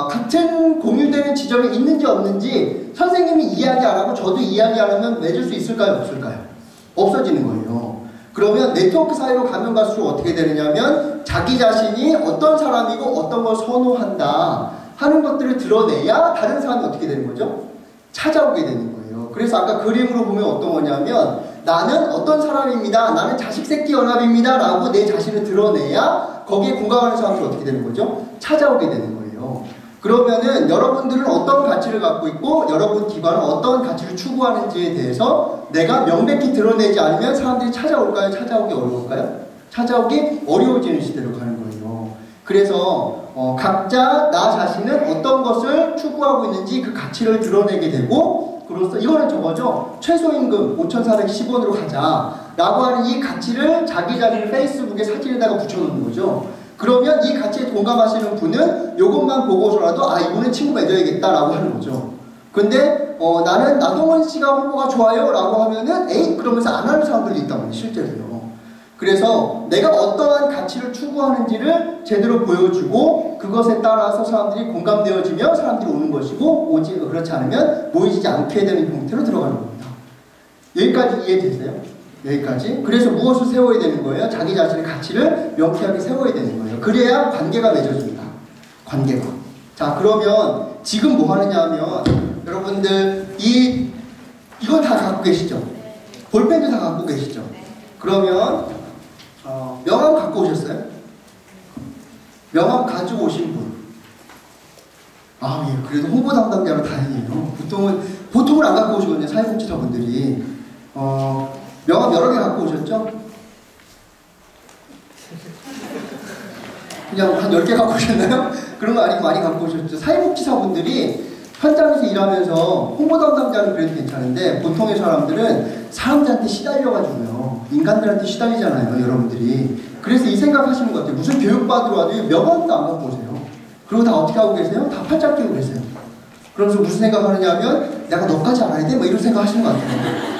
같은 공유되는 지점이 있는지 없는지 선생님이 이야기 안 하고 저도 이야기 안 하면 맺을 수 있을까요? 없을까요? 없어지는 거예요. 그러면 네트워크 사회로 가면 갈수록 어떻게 되느냐면 자기 자신이 어떤 사람이고 어떤 걸 선호한다 하는 것들을 드러내야 다른 사람이 어떻게 되는 거죠? 찾아오게 되는 거예요. 그래서 아까 그림으로 보면 어떤 거냐면 나는 어떤 사람입니다. 나는 자식새끼 연합입니다. 라고 내 자신을 드러내야 거기에 공감하는 사람들이 어떻게 되는 거죠? 찾아오게 되는 거예요. 그러면은 여러분들은 어떤 가치를 갖고 있고 여러분 기관은 어떤 가치를 추구하는지에 대해서 내가 명백히 드러내지 않으면 사람들이 찾아올까요? 찾아오기 어려울까요? 찾아오기 어려워지는 시대로 가는 거예요. 그래서 각자 나 자신은 어떤 것을 추구하고 있는지 그 가치를 드러내게 되고 그로써 이거는 저거죠. 최소임금 5,410원으로 가자 라고 하는 이 가치를 자기 자신의 페이스북에 사진에다가 붙여놓는 거죠. 그러면 이 가치에 동감하시는 분은 이것만 보고서라도 이분은 친구 맺어야겠다라고 하는 거죠. 근데 나는 나동원 씨가 홍보가 좋아요 라고 하면은 에이 그러면서 안 하는 사람들도 있단 말이에요. 실제로요. 그래서 내가 어떠한 가치를 추구하는지를 제대로 보여주고 그것에 따라서 사람들이 공감되어지며 사람들이 오는 것이고 그렇지 않으면 모이지 않게 되는 형태로 들어가는 겁니다. 여기까지 이해되세요? 여기까지. 그래서 무엇을 세워야 되는 거예요? 자기 자신의 가치를 명쾌하게 세워야 되는 거예요. 그래야 관계가 맺어집니다. 관계가. 자, 그러면 지금 뭐 하느냐 하면 여러분들 이건 다 갖고 계시죠? 볼펜도 다 갖고 계시죠? 그러면 명함 갖고 오셨어요? 명함 가지고 오신 분. 예. 그래도 홍보 담당자로 다행이에요. 보통은 안 갖고 오시거든요. 사회복지사분들이. 명함 여러 개 갖고 오셨죠? 그냥 한 10개 갖고 오셨나요? 그런 거 아니고 많이 갖고 오셨죠? 사회복지사분들이 현장에서 일하면서 홍보 담당자는 그래도 괜찮은데 보통의 사람들은 사람들한테 시달려가지고요. 인간들한테 시달리잖아요, 여러분들이. 그래서 이 생각하시는 것 같아요. 무슨 교육받으러 와도 명함도 안 갖고 오세요. 그리고 다 어떻게 하고 계세요? 다 팔짱 끼고 계세요. 그러면서 무슨 생각하느냐 하면 내가 너까지 알아야 돼? 뭐 이런 생각 하시는 것 같아요.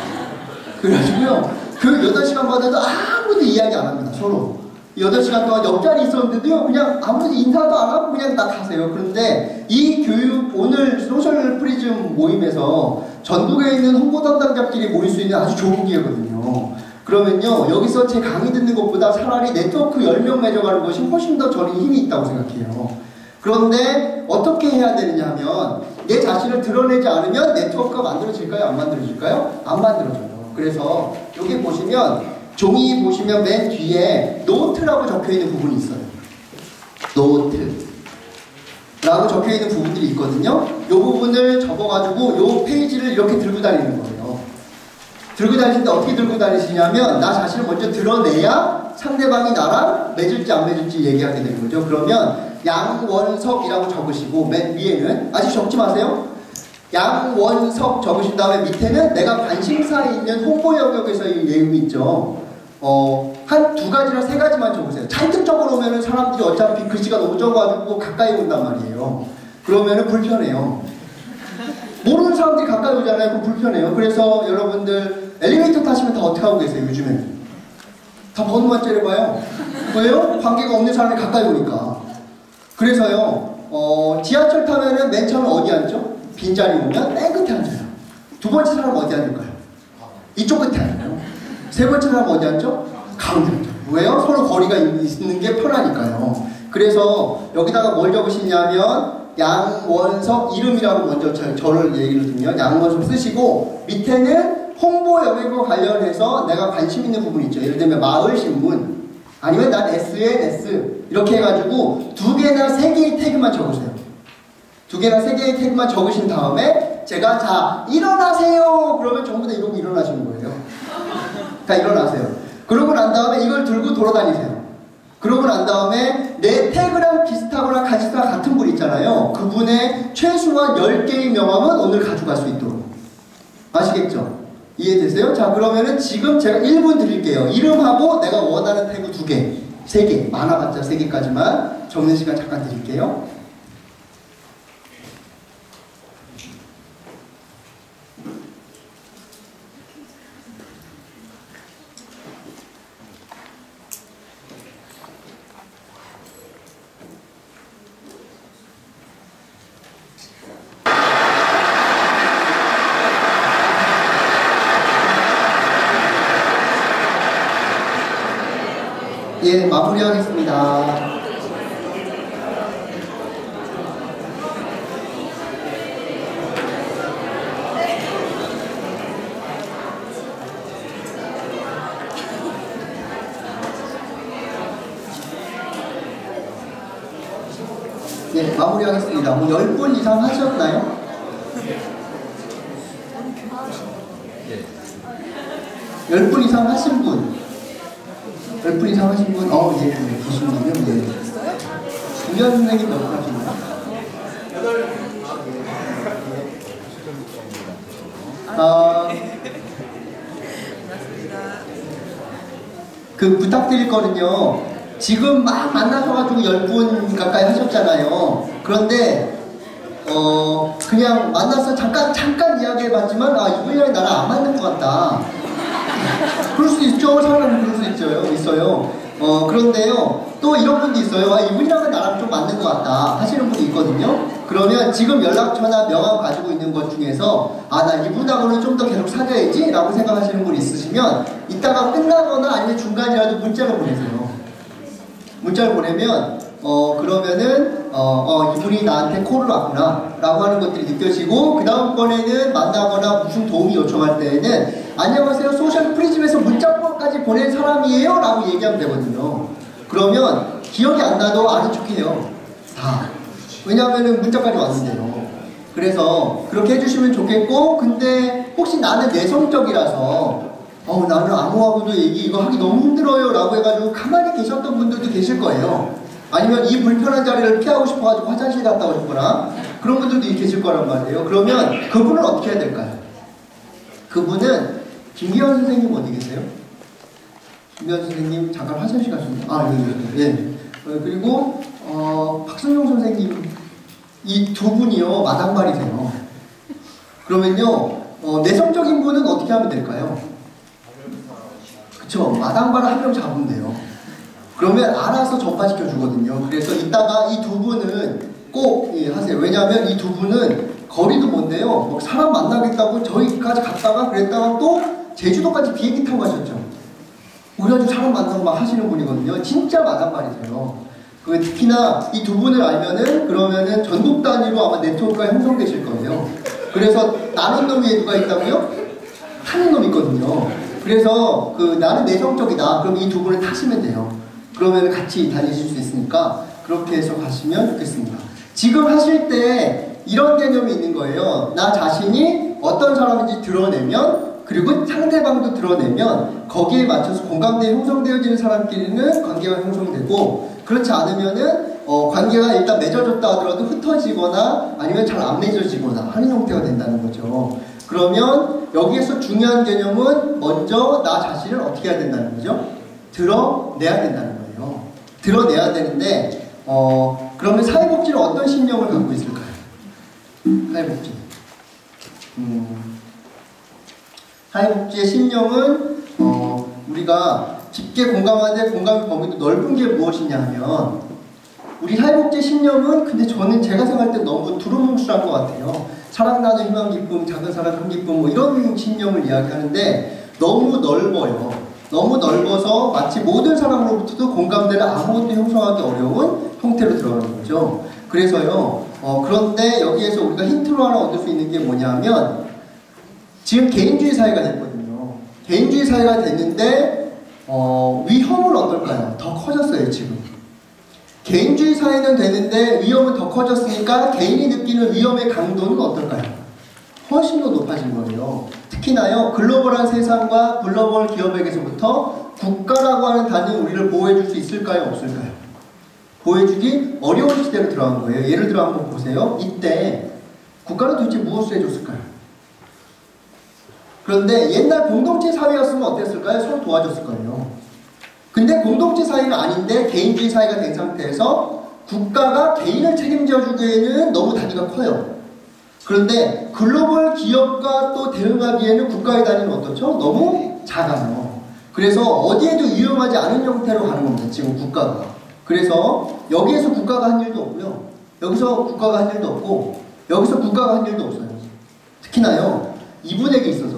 그래가지고요. 그 8시간 받아도 아무도 이야기 안 합니다, 서로. 8시간 동안 옆자리 있었는데도요, 그냥 아무도 인사도 안 하고 그냥 다 가세요. 그런데 이 교육, 오늘 소셜 프리즘 모임에서 전국에 있는 홍보 담당자끼리 모일 수 있는 아주 좋은 기회거든요. 그러면요, 여기서 제 강의 듣는 것보다 차라리 네트워크 10명 맺어가는 것이 훨씬 더 저는 힘이 있다고 생각해요. 그런데 어떻게 해야 되느냐 하면 내 자신을 드러내지 않으면 네트워크가 만들어질까요? 안 만들어질까요? 안 만들어져요. 그래서 여기 보시면 종이 보시면 맨 뒤에 노트라고 적혀있는 부분이 있어요. 노트 라고 적혀있는 부분들이 있거든요. 이 부분을 접어가지고 이 페이지를 이렇게 들고 다니는 거예요. 들고 다니시는데 어떻게 들고 다니시냐면 나 자신을 먼저 드러내야 상대방이 나랑 맺을지 안 맺을지 얘기하게 되는 거죠. 그러면 양원석이라고 적으시고 맨 위에는 아직 적지 마세요. 양원석 적으신 다음에 밑에는 내가 관심사에 있는 홍보 영역에서의 내용이 있죠. 한 2가지나 3가지만 적으세요. 잔뜩 적어놓으면 사람들이 어차피 글씨가 너무 적어가지고 가까이 온단 말이에요. 그러면은 불편해요. 모르는 사람들이 가까이 오잖아요. 그럼 불편해요. 그래서 여러분들 엘리베이터 타시면 다 어떻게 하고 계세요? 요즘에는 다 번호만 째려봐요. 왜요? 관계가 없는 사람이 가까이 오니까. 그래서요, 지하철 타면은 맨 처음에 어디 앉죠? 빈자리 오면 맨 끝에 앉아요. 2번째 사람은 어디 앉을까요? 이쪽 끝에 앉아요. 3번째 사람은 어디 앉죠? 가운데 앉죠. 왜요? 서로 거리가 있는 게 편하니까요. 그래서 여기다가 뭘 적으시냐면 양원석 이름이라고 먼저 저를 얘기를 들으면 양원석 쓰시고 밑에는 홍보 영역과 관련해서 내가 관심 있는 부분 있죠. 예를 들면 마을신문 아니면 난 SNS 이렇게 해가지고 2개나 3개의 태그만 적으세요. 2개나 3개의 태그만 적으신 다음에 제가 자 일어나세요 그러면 전부 다 이러고 일어나시는 거예요. 다 일어나세요. 그러고 난 다음에 이걸 들고 돌아다니세요. 그러고 난 다음에 내 태그랑 비슷하거나 관심사 같은 분 있잖아요. 그분의 최소한 10개의 명함은 오늘 가져갈 수 있도록. 아시겠죠? 이해되세요? 자, 그러면은 지금 제가 1분 드릴게요. 이름하고 내가 원하는 태그 2개, 3개, 많아봤자 3개까지만 적는 시간 잠깐 드릴게요. 예, 마무리하겠습니다. 예, 마무리하겠습니다. 뭐 10분 이상 하셨나요? 예. 10분 이상 하신 분? 10분 이상 하신 분? 예, 네, 계시군요. 예. 주연 선생님 몇 분 하셨나요? 부탁드릴 거는요. 지금 막 만나셔가지고 10분 가까이 하셨잖아요. 그런데 그냥 만나서 잠깐 이야기해봤지만 이분이랑 나랑 안 맞는 것 같다. 그럴 수도 있죠. 사람은 그럴 수 있어요. 그런데요, 또 이런 분도 있어요. 이분이랑은 나랑 좀 맞는 것 같다 하시는 분이 있거든요. 그러면 지금 연락처나 명함 가지고 있는 것 중에서 나 이분하고는 좀 더 계속 사귀어야지 라고 생각하시는 분 있으시면 이따가 끝나거나 아니면 중간이라도 문자를 보내세요. 문자를 보내면 그러면은 이분이 나한테 콜을 왔구나 라고 하는 것들이 느껴지고, 그 다음번에는 만나거나 무슨 도움이 요청할 때에는 안녕하세요, 소셜 프리즘에서 문자까지 보낸 사람이에요 라고 얘기하면 되거든요. 그러면 기억이 안 나도 아는 척해요. 다. 왜냐하면 문자까지 왔는데요. 그래서 그렇게 해주시면 좋겠고, 근데 혹시 나는 내성적이라서 나는 아무하고도 이거 하기 너무 힘들어요 라고 해가지고 가만히 계셨던 분들도 계실 거예요. 아니면 이 불편한 자리를 피하고 싶어가지고 화장실 갔다 오셨거나 그런 분들도 계실 거란 말이에요. 그러면 그분은 어떻게 해야 될까요? 그분은 김기현 선생님 어디 계세요? 김기현 선생님 잠깐 화장실 가셨나요? 예. 그리고 박선용 선생님, 이 2분이요 마당발이세요. 그러면요 내성적인 분은 어떻게 하면 될까요? 그쵸, 마당발을 한 명 잡으면 돼요. 그러면 알아서 전파시켜 주거든요. 그래서 이따가 이 2분은 꼭 하세요. 왜냐하면 이 2분은 거리도 먼데요, 사람 만나겠다고 저희까지 갔다가 그랬다가 또 제주도까지 비행기 타고 가셨죠. 그래가지고 사람 만나고 막 하시는 분이거든요. 진짜 마당 말이세요. 특히나 이 두 분을 알면은 그러면은 전국 단위로 아마 네트워크가 형성되실 거예요. 그래서 나는 놈 위에 누가 있다고요? 타는 놈이 있거든요. 그래서 나는 내성적이다. 그럼 이 두 분을 타시면 돼요. 그러면 같이 다니실 수 있으니까 그렇게 해서 가시면 좋겠습니다. 지금 하실 때 이런 개념이 있는 거예요. 나 자신이 어떤 사람인지 드러내면, 그리고 상대방도 드러내면 거기에 맞춰서 공감대 형성되어지는 사람끼리는 관계가 형성되고, 그렇지 않으면은 관계가 일단 맺어졌다 하더라도 흩어지거나 아니면 잘 안 맺어지거나 하는 형태가 된다는 거죠. 그러면 여기에서 중요한 개념은 먼저 나 자신을 어떻게 해야 된다는 거죠? 드러내야 된다는 거예요. 드러내야 되는데 그러면 사회복지는 어떤 신념을 갖고 있을까요? 사회복지. 사회복지의 신념은 우리가 깊게 공감하되 공감의 범위도 넓은 게 무엇이냐 하면, 우리 사회복지의 신념은 근데 저는 제가 생각할 때 너무 두루뭉술한 것 같아요. 사랑, 나눔, 희망, 기쁨, 작은 사랑, 큰 기쁨 뭐 이런 신념을 이야기하는데 너무 넓어요. 너무 넓어서 마치 모든 사람으로부터도 공감대를 아무것도 형성하기 어려운 형태로 들어가는 거죠. 그래서요. 그런데 여기에서 우리가 힌트로 하나 얻을 수 있는 게 뭐냐면, 지금 개인주의 사회가 됐거든요. 개인주의 사회가 됐는데 위험은 어떨까요? 더 커졌어요, 지금. 개인주의 사회는 되는데 위험은 더 커졌으니까 개인이 느끼는 위험의 강도는 어떨까요? 훨씬 더 높아진 거예요. 특히나요, 글로벌한 세상과 글로벌 기업에게서부터 국가라고 하는 단위는 우리를 보호해줄 수 있을까요? 없을까요? 보호해주기 어려운 시대로 들어간 거예요. 예를 들어 한번 보세요. 이때 국가는 도대체 무엇을 해줬을까요? 그런데 옛날 공동체 사회였으면 어땠을까요? 서로 도와줬을 거예요. 근데 공동체 사회가 아닌데 개인주의 사회가 된 상태에서 국가가 개인을 책임져 주기에는 너무 단위가 커요. 그런데 글로벌 기업과 또 대응하기에는 국가의 단위는 어떻죠? 너무 작아요. 그래서 어디에도 위험하지 않은 형태로 가는 겁니다, 지금 국가가. 그래서 여기에서 국가가 한 일도 없고요. 여기서 국가가 한 일도 없고, 여기서 국가가 한 일도 없어요. 특히나요, 이분에게 있어서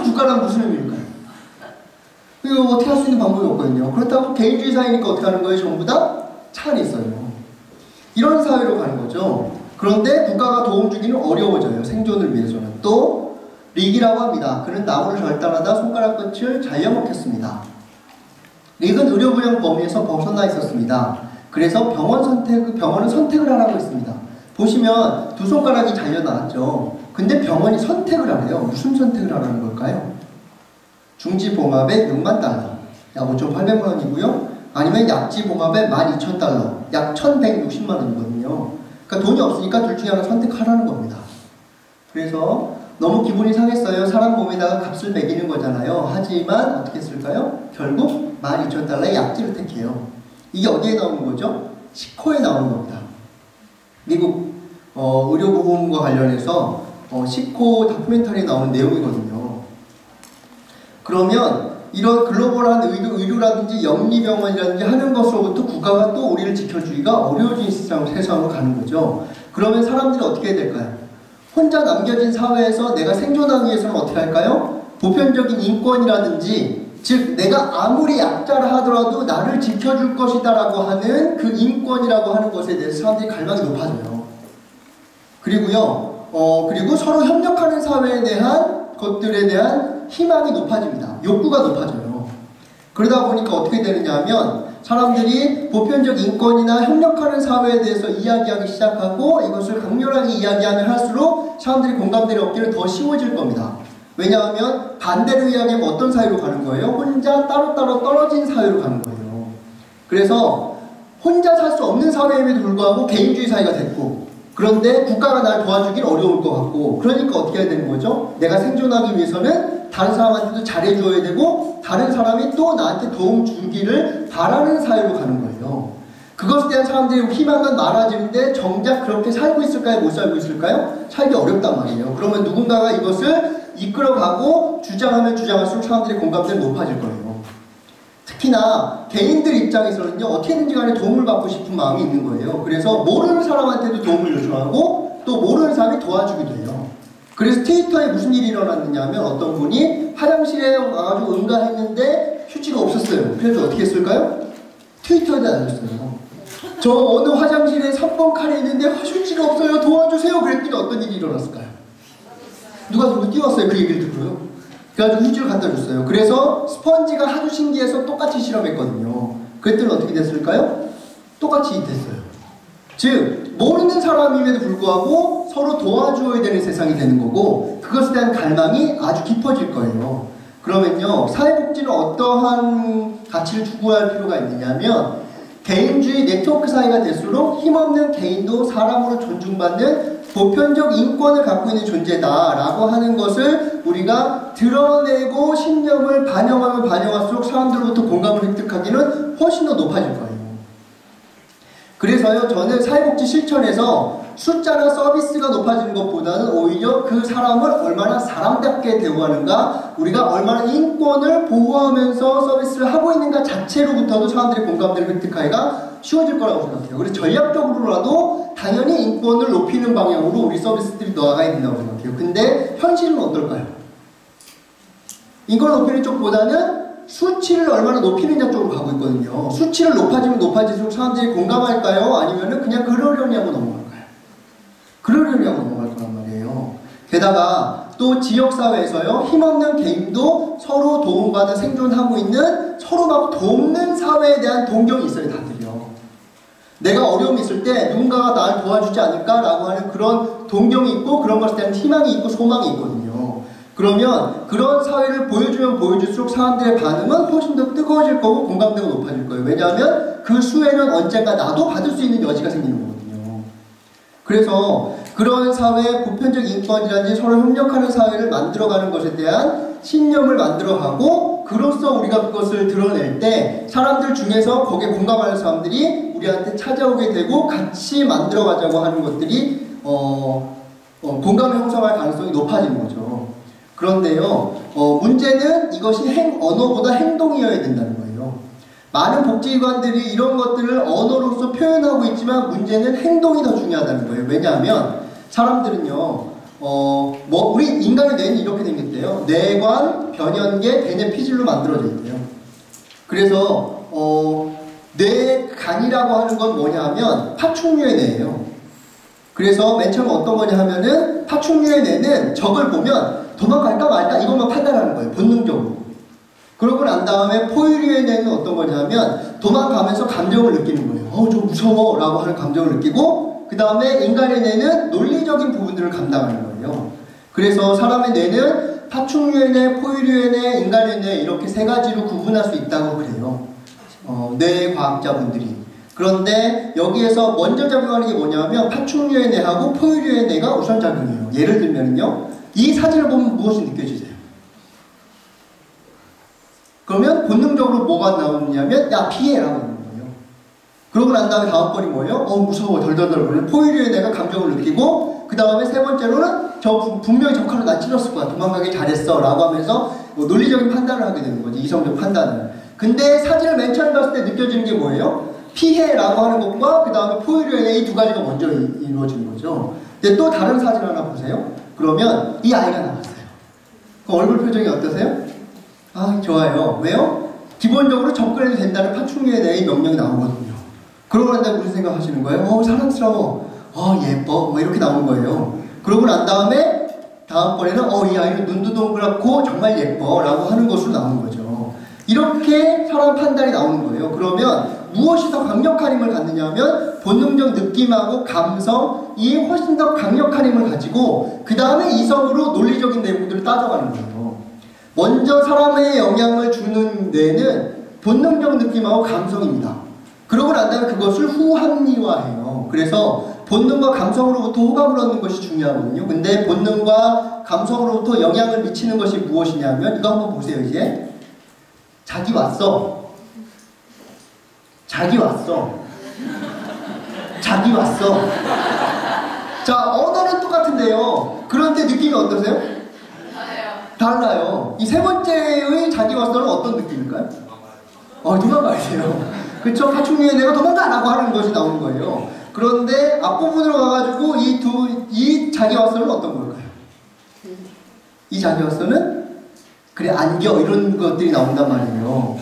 국가란 무슨 의미일까요? 이거 어떻게 할 수 있는 방법이 없거든요. 그렇다고 개인주의 사회니까 어떻게 하는 거예요? 전부 다 차 안에 있어요. 이런 사회로 가는 거죠. 그런데 국가가 도움 주기는 어려워져요. 생존을 위해서는. 또 릭이라고 합니다. 그는 나무를 절단하다 손가락 끝을 잘려먹혔습니다. 릭은 의료 부양 범위에서 벗어나 있었습니다. 그래서 병원은 선택을 하라고 했습니다. 보시면 두 손가락이 잘려 나왔죠. 근데 병원이 선택을 하래요. 무슨 선택을 하라는 걸까요? 중지봉합에 6만 달러, 약 5,800만 원이고요. 아니면 약지봉합에 12,000달러, 약 1,160만 원이거든요. 그러니까 돈이 없으니까 둘 중에 하나 선택하라는 겁니다. 그래서 너무 기분이 상했어요. 사람 몸에다가 값을 매기는 거잖아요. 하지만 어떻게 했을까요? 결국 12,000달러의 약지를 택해요. 이게 어디에 나오는 거죠? 시코에 나오는 겁니다. 미국 의료보험과 관련해서 시코 다큐멘터리에 나오는 내용이거든요. 그러면 이런 글로벌한 의료라든지 영리병원이라든지 하는 것으로부터 국가가 또 우리를 지켜주기가 어려워진 세상으로 가는 거죠. 그러면 사람들이 어떻게 해야 될까요? 혼자 남겨진 사회에서 내가 생존하기 위해서는 어떻게 할까요? 보편적인 인권이라든지, 즉 내가 아무리 약자라 하더라도 나를 지켜줄 것이다 라고 하는 그 인권이라고 하는 것에 대해서 사람들이 갈망이 높아져요. 그리고요, 그리고 서로 협력하는 사회에 대한 것들에 대한 희망이 높아집니다. 욕구가 높아져요. 그러다 보니까 어떻게 되느냐 하면 사람들이 보편적 인권이나 협력하는 사회에 대해서 이야기하기 시작하고, 이것을 강렬하게 이야기하면 할수록 사람들이 공감대를 얻기는 더 쉬워질 겁니다. 왜냐하면 반대로 이야기하면 어떤 사회로 가는 거예요? 혼자 따로따로 떨어진 사회로 가는 거예요. 그래서 혼자 살 수 없는 사회임에도 불구하고 개인주의 사회가 됐고, 그런데 국가가 날 도와주긴 어려울 것 같고, 그러니까 어떻게 해야 되는 거죠? 내가 생존하기 위해서는 다른 사람한테도 잘해줘야 되고, 다른 사람이 또 나한테 도움 주기를 바라는 사회로 가는 거예요. 그것에 대한 사람들의 희망은 많아지는데 정작 그렇게 살고 있을까요? 못 살고 있을까요? 살기 어렵단 말이에요. 그러면 누군가가 이것을 이끌어가고 주장하면 주장할수록 사람들의 공감대는 높아질 거예요. 특히나 개인들 입장에서는요, 어떻게든지 간에 도움을 받고 싶은 마음이 있는 거예요. 그래서 모르는 사람한테도 도움을 요청하고 또 모르는 사람이 도와주기도 해요. 그래서 트위터에 무슨 일이 일어났느냐 하면 어떤 분이 화장실에 와가지고 응가했는데 휴지가 없었어요. 그래서 어떻게 했을까요? 트위터에 알렸어요. 저 어느 화장실에 3번 칸에 있는데 휴지가 없어요. 도와주세요. 그랬더니 어떤 일이 일어났을까요? 누가 들고 뛰었어요. 그 얘기를 듣고요. 그래가지고 휴지를 갖다 줬어요. 그래서 스펀지가 하도 신기해서 똑같이 실험했거든요. 그랬더니 어떻게 됐을까요? 똑같이 됐어요. 즉 모르는 사람임에도 불구하고 서로 도와줘야 되는 세상이 되는 거고 그것에 대한 갈망이 아주 깊어질 거예요. 그러면요 사회복지는 어떠한 가치를 추구할 필요가 있느냐면 개인주의 네트워크 사회가 될수록 힘없는 개인도 사람으로 존중받는 보편적 인권을 갖고 있는 존재다라고 하는 것을 우리가 드러내고 신념을 반영하면 반영할수록 사람들로부터 공감을 획득하기는 훨씬 더 높아질 거예요. 그래서요 저는 사회복지 실천에서 숫자나 서비스가 높아지는 것보다는 오히려 그 사람을 얼마나 사람답게 대우하는가 우리가 얼마나 인권을 보호하면서 서비스를 하고 있는가 자체로부터도 사람들의 공감대를 획득하기가 쉬워질 거라고 생각해요. 그래서 전략적으로라도 당연히 인권을 높이는 방향으로 우리 서비스들이 나아가야 된다고 생각해요. 근데 현실은 어떨까요? 인권을 높이는 쪽보다는 수치를 얼마나 높이느냐 쪽으로 가고 있거든요. 수치를 높아지면 높아질수록 사람들이 공감할까요? 아니면은 그냥 그러려니 하고 넘어갈까요? 그러려니 하고 넘어갈 거란 말이에요. 게다가 또 지역사회에서요 힘없는 개인도 서로 도움받아 생존하고 있는 서로 막 돕는 사회에 대한 동경이 있어요. 다들이요. 내가 어려움이 있을 때 누군가가 나를 도와주지 않을까라고 하는 그런 동경이 있고 그런 것에 대한 희망이 있고 소망이 있거든요. 그러면 그런 사회를 보여주면 보여줄수록 사람들의 반응은 훨씬 더 뜨거워질 거고 공감대가 높아질 거예요. 왜냐하면 그 수혜는 언젠가 나도 받을 수 있는 여지가 생기는 거거든요. 그래서 그런 사회, 보편적 인권이라든지 서로 협력하는 사회를 만들어가는 것에 대한 신념을 만들어가고 그로써 우리가 그것을 드러낼 때 사람들 중에서 거기에 공감하는 사람들이 우리한테 찾아오게 되고 같이 만들어가자고 하는 것들이 공감을 형성할 가능성이 높아지는 거죠. 그런데요, 문제는 이것이 언어보다 행동이어야 된다는 거예요. 많은 복지기관들이 이런 것들을 언어로서 표현하고 있지만 문제는 행동이 더 중요하다는 거예요. 왜냐하면 사람들은요, 우리 인간의 뇌는 이렇게 생겼대요. 뇌관, 변연계, 대뇌 피질로 만들어져 있대요. 그래서 뇌간이라고 하는 건 뭐냐 하면 파충류의 뇌예요. 그래서 맨 처음 어떤 거냐 하면은 파충류의 뇌는 적을 보면 도망갈까 말까 이것만 판단하는 거예요. 본능적으로. 그러고 난 다음에 포유류의 뇌는 어떤 거냐 하면 도망가면서 감정을 느끼는 거예요. 좀 무서워 라고 하는 감정을 느끼고 그 다음에 인간의 뇌는 논리적인 부분들을 감당하는 거예요. 그래서 사람의 뇌는 파충류의 뇌, 포유류의 뇌, 인간의 뇌 이렇게 세 가지로 구분할 수 있다고 그래요. 뇌 과학자분들이. 그런데 여기에서 먼저 작용하는 게 뭐냐면 파충류의 뇌하고 포유류의 뇌가 우선 작용해요. 예를 들면요. 이 사진을 보면 무엇이 느껴지세요? 그러면 본능적으로 뭐가 나오느냐면 야 피해라고 하는 거예요. 그러고 난 다음에 다음 번이 뭐예요? 무서워 덜덜덜. 포유류의 뇌가 감정을 느끼고 그 다음에 세 번째로는 저 분명히 저 칼로 나 찔렀을 거야. 도망가기 잘했어 라고 하면서 논리적인 판단을 하게 되는 거지. 이성적 판단을. 근데 사진을 맨 처음 봤을 때 느껴지는 게 뭐예요? 피해라고 하는 것과 그 다음에 포유류의 뇌 이 두 가지가 먼저 이루어지는 거죠. 근데 또 다른 사진 하나 보세요. 그러면 이 아이가 나왔어요. 그 얼굴 표정이 어떠세요? 좋아요. 왜요? 기본적으로 접근해도 된다는 파충류에 대해 명령이 나오거든요. 그러고 난 다음에 무슨 생각 하시는 거예요? 사랑스러워. 예뻐. 뭐 이렇게 나오는 거예요. 그러고 난 다음에 다음번에는 이 아이는 눈도 동그랗고 정말 예뻐 라고 하는 것으로 나오는 거죠. 이렇게 사람 판단이 나오는 거예요. 그러면 무엇이 더 강력한 힘을 갖느냐 하면 본능적 느낌하고 감성이 훨씬 더 강력한 힘을 가지고 그 다음에 이성으로 논리적인 내용들을 따져가는 거예요. 먼저 사람의 영향을 주는 뇌는 본능적 느낌하고 감성입니다. 그러고 난 다음에 그것을 후합리화해요. 그래서 본능과 감성으로부터 호감을 얻는 것이 중요하거든요. 근데 본능과 감성으로부터 영향을 미치는 것이 무엇이냐면 이거 한번 보세요. 이제 자기 왔어. 자기 왔어. 자기 왔어. 자, 언어는 똑같은데요. 그런데 느낌이 어떠세요? 달라요. 이 세 번째의 자기 왔어는 어떤 느낌일까요? 도망가세요. 그쵸? 파충류의 뇌가 도망가라고 하는 것이 나오는 거예요. 그런데 앞부분으로 가가지고 이 자기 왔어는 어떤 걸까요? 이 자기 왔어는 그래 안겨 이런 것들이 나온단 말이에요.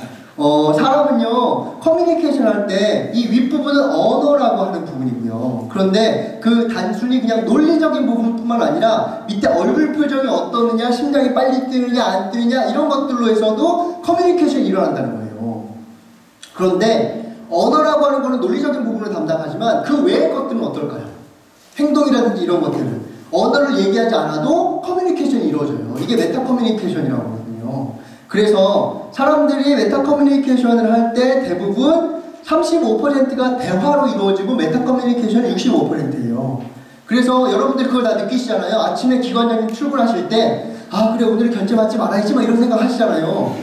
사람은요 커뮤니케이션 할 때 이 윗부분은 언어라고 하는 부분이고요. 그런데 그 단순히 그냥 논리적인 부분뿐만 아니라 밑에 얼굴 표정이 어떠느냐, 심장이 빨리 뛰느냐 안 뛰느냐 이런 것들로 해서도 커뮤니케이션이 일어난다는 거예요. 그런데 언어라고 하는 거는 논리적인 부분을 담당하지만 그 외의 것들은 어떨까요? 행동이라든지 이런 것들은 언어를 얘기하지 않아도 커뮤니케이션이 이루어져요. 이게 메타 커뮤니케이션이라고 하거든요. 그래서 사람들이 메타 커뮤니케이션을 할 때 대부분 35%가 대화로 이루어지고 메타 커뮤니케이션은 65%예요. 그래서 여러분들이 그걸 다 느끼시잖아요. 아침에 기관장님 출근하실 때 아 그래 오늘 결제 받지 말아야지 막 이런 생각 하시잖아요.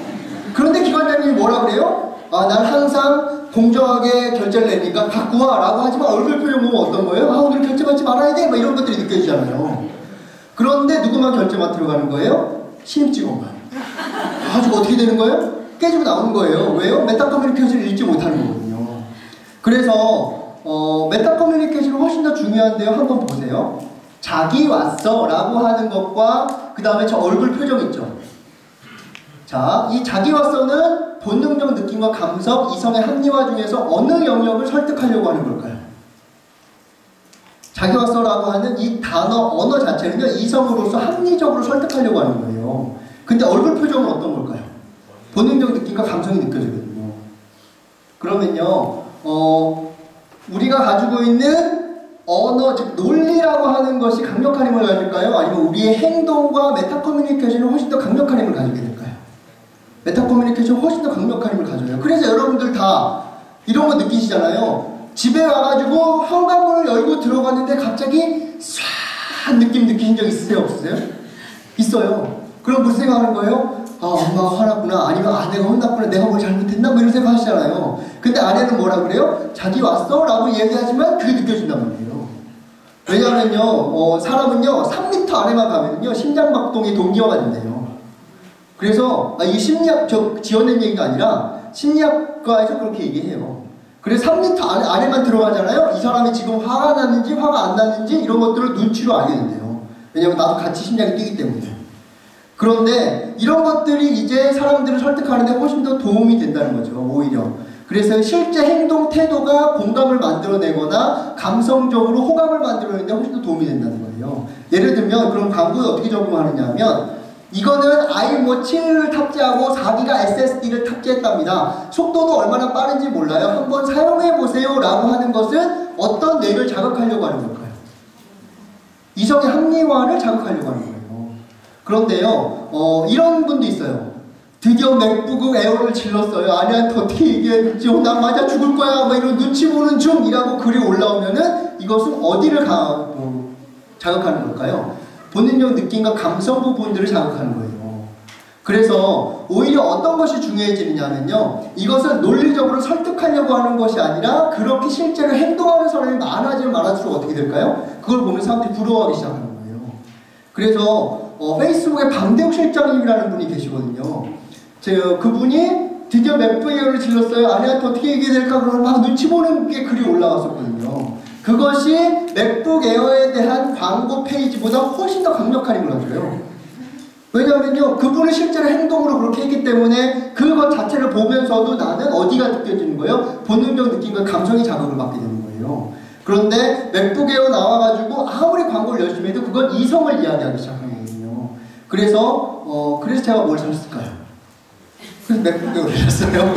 그런데 기관장님이 뭐라 그래요? 아 난 항상 공정하게 결제를 내니까 갖고 와 라고 하지만 얼굴 표정 보면 어떤 거예요? 아 오늘 결제 받지 말아야 돼 막 이런 것들이 느껴지잖아요. 그런데 누구만 결제 맡으러 가는 거예요? 신입 직원만. 가지고 어떻게 되는 거예요? 깨지고 나오는 거예요. 왜요? 메타 커뮤니케이션을 읽지 못하는 거거든요. 그래서 메타 커뮤니케이션이 훨씬 더 중요한데요. 한번 보세요. 자기 왔어 라고 하는 것과 그 다음에 저 얼굴 표정 있죠. 자, 이 자기 왔어는 본능적 느낌과 감성, 이성의 합리화 중에서 어느 영역을 설득하려고 하는 걸까요? 자기 왔어라고 하는 이 단어, 언어 자체는요, 이성으로서 합리적으로 설득하려고 하는 거예요. 근데 얼굴 표정은 어떤 걸까요? 본능적 느낌과 감성이 느껴지거든요. 그러면요, 우리가 가지고 있는 언어, 즉 논리라고 하는 것이 강력한 힘을 가질까요? 아니면 우리의 행동과 메타 커뮤니케이션이 훨씬 더 강력한 힘을 가지게 될까요? 메타 커뮤니케이션이 훨씬 더 강력한 힘을 가져요. 그래서 여러분들 다 이런 거 느끼시잖아요. 집에 와가지고 현관문을 열고 들어갔는데 갑자기 쏴한 느낌 느끼신 적 있으세요? 없으세요? 있어요. 그럼 무슨 생각하는 거예요? 아 엄마가 화났구나, 아니면 아내가 혼났구나, 내가 뭘 잘못했나 뭐 이런 생각 하시잖아요. 근데 아내는 뭐라 그래요? 자기 왔어? 라고 얘기하지만 그게 느껴진단 말이에요. 왜냐하면요 사람은요 3m 안에만 가면요 심장박동이 동기화가 된대요. 그래서 이 심리학, 저 지어낸 얘기가 아니라 심리학과에서 그렇게 얘기해요. 그래서 3m 안에만 들어가잖아요. 이 사람이 지금 화가 났는지 화가 안 났는지 이런 것들을 눈치로 알게 된대요. 왜냐면 나도 같이 심장이 뛰기 때문에. 그런데 이런 것들이 이제 사람들을 설득하는 데 훨씬 더 도움이 된다는 거죠. 오히려. 그래서 실제 행동 태도가 공감을 만들어내거나 감성적으로 호감을 만들어내는 데 훨씬 더 도움이 된다는 거예요. 예를 들면 그런 광고에 어떻게 적용하느냐 하면 이거는 i7을 탑재하고 4기가 SSD를 탑재했답니다. 속도도 얼마나 빠른지 몰라요. 한번 사용해보세요 라고 하는 것은 어떤 뇌를 자극하려고 하는 걸까요? 이성의 합리화를 자극하려고 하는 거예요. 그런데요 이런 분도 있어요. 드디어 맥북 에어를 질렀어요. 아내한테 어떻게 얘기했죠? 나 맞아 죽을 거야 막 이런 눈치 보는 중이라고 글이 올라오면은 이것은 어디를 자극하는 걸까요? 본능적 느낌과 감성 부분들을 자극하는 거예요. 그래서 오히려 어떤 것이 중요해지느냐면요 이것은 논리적으로 설득하려고 하는 것이 아니라 그렇게 실제로 행동하는 사람이 많아지면 많아질수록 어떻게 될까요? 그걸 보면 사람들이 부러워하기 시작하는 거예요. 그래서 페이스북에 방대욱 실장님이라는 분이 계시거든요. 그분이 드디어 맥북 에어를 질렀어요. 아내한테 어떻게 얘기해야 될까 그러면 막 눈치 보는 게 글이 올라왔었거든요. 그것이 맥북 에어에 대한 광고 페이지보다 훨씬 더 강력한 힘을 가져요. 왜냐하면요 그분은 실제로 행동으로 그렇게 했기 때문에 그것 자체를 보면서도 나는 어디가 느껴지는 거예요? 본능적 느낌과 감성이 자극을 받게 되는 거예요. 그런데 맥북 에어 나와가지고 아무리 광고를 열심히 해도 그건 이성을 이야기하기 시작하는 거거든요. 그래서 제가 뭘 샀을까요? 그래서 맥북 에어를 샀어요.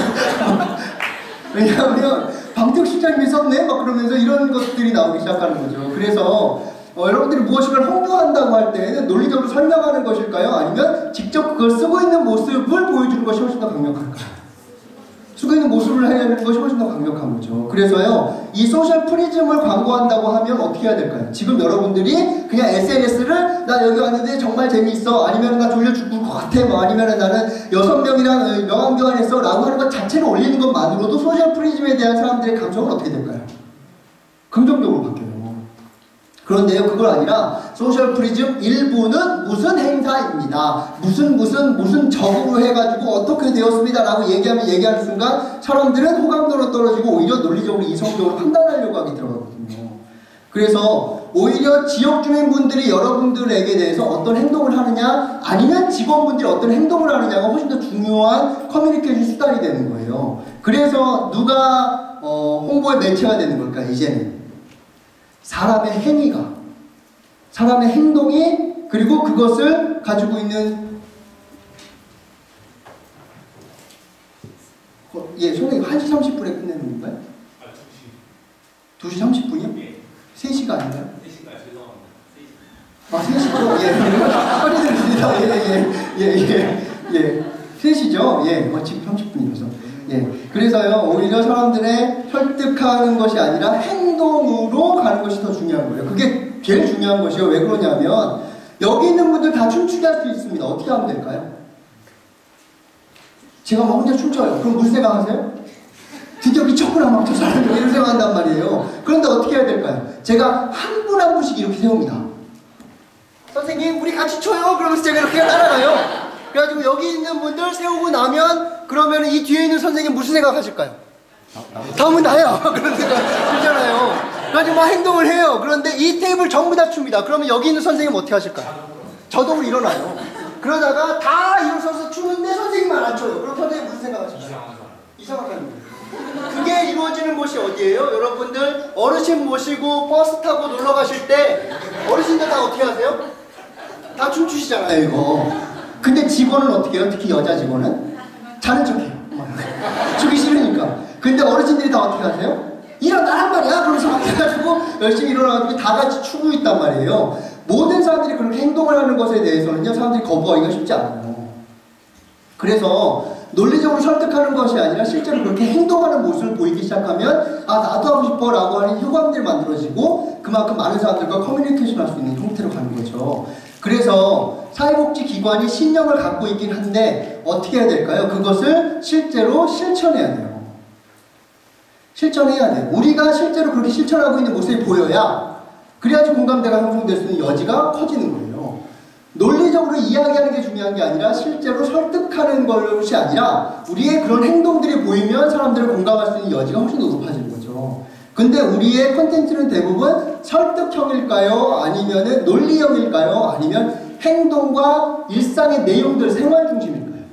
왜냐하면 방태욱 실장님이 썼네? 막 그러면서 이런 것들이 나오기 시작하는 거죠. 그래서 여러분들이 무엇인가를 홍보한다고 할 때는 논리적으로 설명하는 것일까요? 아니면 직접 그걸 쓰고 있는 모습을 보여주는 것이 훨씬 더 강력할까요? 쓰고 있는 모습을 해내는 것이 훨씬 더 강력한 거죠. 그래서요, 이 소셜 프리즘을 광고한다고 하면 어떻게 해야 될까요? 지금 여러분들이 그냥 SNS를 나 여기 왔는데 정말 재미있어, 아니면 나 졸려 죽을 것 같아, 뭐 아니면 나는 6명이랑 명함교환했어 라고 하는 것 자체를 올리는 것만으로도 소셜 프리즘에 대한 사람들의 감정은 어떻게 될까요? 긍정적으로 바뀌어요. 그런데요, 그걸 아니라 소셜 프리즘 일부는 무슨 행사입니다. 무슨 적으로 해가지고 어떻게 되었습니다 라고 얘기하는 순간 사람들은 호감도로 떨어지고 오히려 논리적으로 이성적으로 판단하려고 하게 들어가거든요. 그래서 오히려 지역 주민분들이 여러분들에게 대해서 어떤 행동을 하느냐 아니면 직원분들이 어떤 행동을 하느냐가 훨씬 더 중요한 커뮤니케이션 수단이 되는 거예요. 그래서 누가 홍보의 매체가 되는 걸까요? 이제는 사람의 행위가, 사람의 행동이, 그리고 그것을 가지고 있는 예, 선생님 1시 30분에 끝내는 건가요? 2시 30분이요? 예. 3시가 아닌가요? 3시가 죄송합니다. 아, 3시죠? 예. 빨리 들립니다. 예. 3시죠? 예. 지금 30분이라서. 예. 그래서요, 오히려 사람들의 설득하는 것이 아니라 행동으로 가는 것이 더 중요한 거예요. 그게 제일 중요한 것이요. 왜 그러냐면, 여기 있는 분들 다 춤추게 할 수 있습니다. 어떻게 하면 될까요? 제가 막 혼자 춤춰요. 그럼 무슨 생각하세요? 드디어 미쳤구나, 막 저 사람이 이런 생각한단 말이에요. 그런데 어떻게 해야 될까요? 제가 한 분 한 분씩 이렇게 세웁니다. 선생님, 우리 같이 춰요. 그러면서 제가 이렇게 따라가요. 그래가지고 여기 있는 분들 세우고 나면, 그러면 이 뒤에 있는 선생님 무슨 생각하실까요? 다음은 나야. 그런 생각 들잖아요. 그래가지고 막 행동을 해요. 그런데 이 테이블 전부 다 춥니다. 그러면 여기 있는 선생님 어떻게 하실까요? 저도 일어나요. 그러다가 다 일어서서 추는데 선생님만 안 춰요. 그럼 선생님 무슨 생각하실까요? 이상하다는 거예요. 그게 이루어지는 곳이 어디예요? 여러분들 어르신 모시고 버스 타고 놀러 가실 때 어르신들 다 어떻게 하세요? 다 춤추시잖아요, 이거. 근데 직원은 어떻게 해요? 특히 여자 직원은? 자는 척해요. 주기 싫으니까. 근데 어르신들이 다 어떻게 하세요? 일어나란 말이야! 그러면서 막 해가지고 열심히 일어나가지고 다 같이 추고 있단 말이에요. 모든 사람들이 그렇게 행동을 하는 것에 대해서는요, 사람들이 거부하기가 쉽지 않아요. 그래서 논리적으로 설득하는 것이 아니라 실제로 그렇게 행동하는 모습을 보이기 시작하면 아, 나도 하고 싶어 라고 하는 효과들이 만들어지고 그만큼 많은 사람들과 커뮤니케이션 할 수 있는 형태로 가는 거죠. 그래서 사회복지기관이 신념을 갖고 있긴 한데 어떻게 해야 될까요? 그것을 실제로 실천해야 돼요. 실천해야 돼요. 우리가 실제로 그렇게 실천하고 있는 모습이 보여야 그래야지 공감대가 형성될 수 있는 여지가 커지는 거예요. 논리적으로 이야기하는 게 중요한 게 아니라 실제로 설득하는 것이 아니라 우리의 그런 행동들이 보이면 사람들을 공감할 수 있는 여지가 훨씬 더 높아지는 거죠. 근데 우리의 컨텐츠는 대부분 설득형일까요? 아니면은 논리형일까요? 아니면 행동과 일상의 내용들, 생활 중심일까요?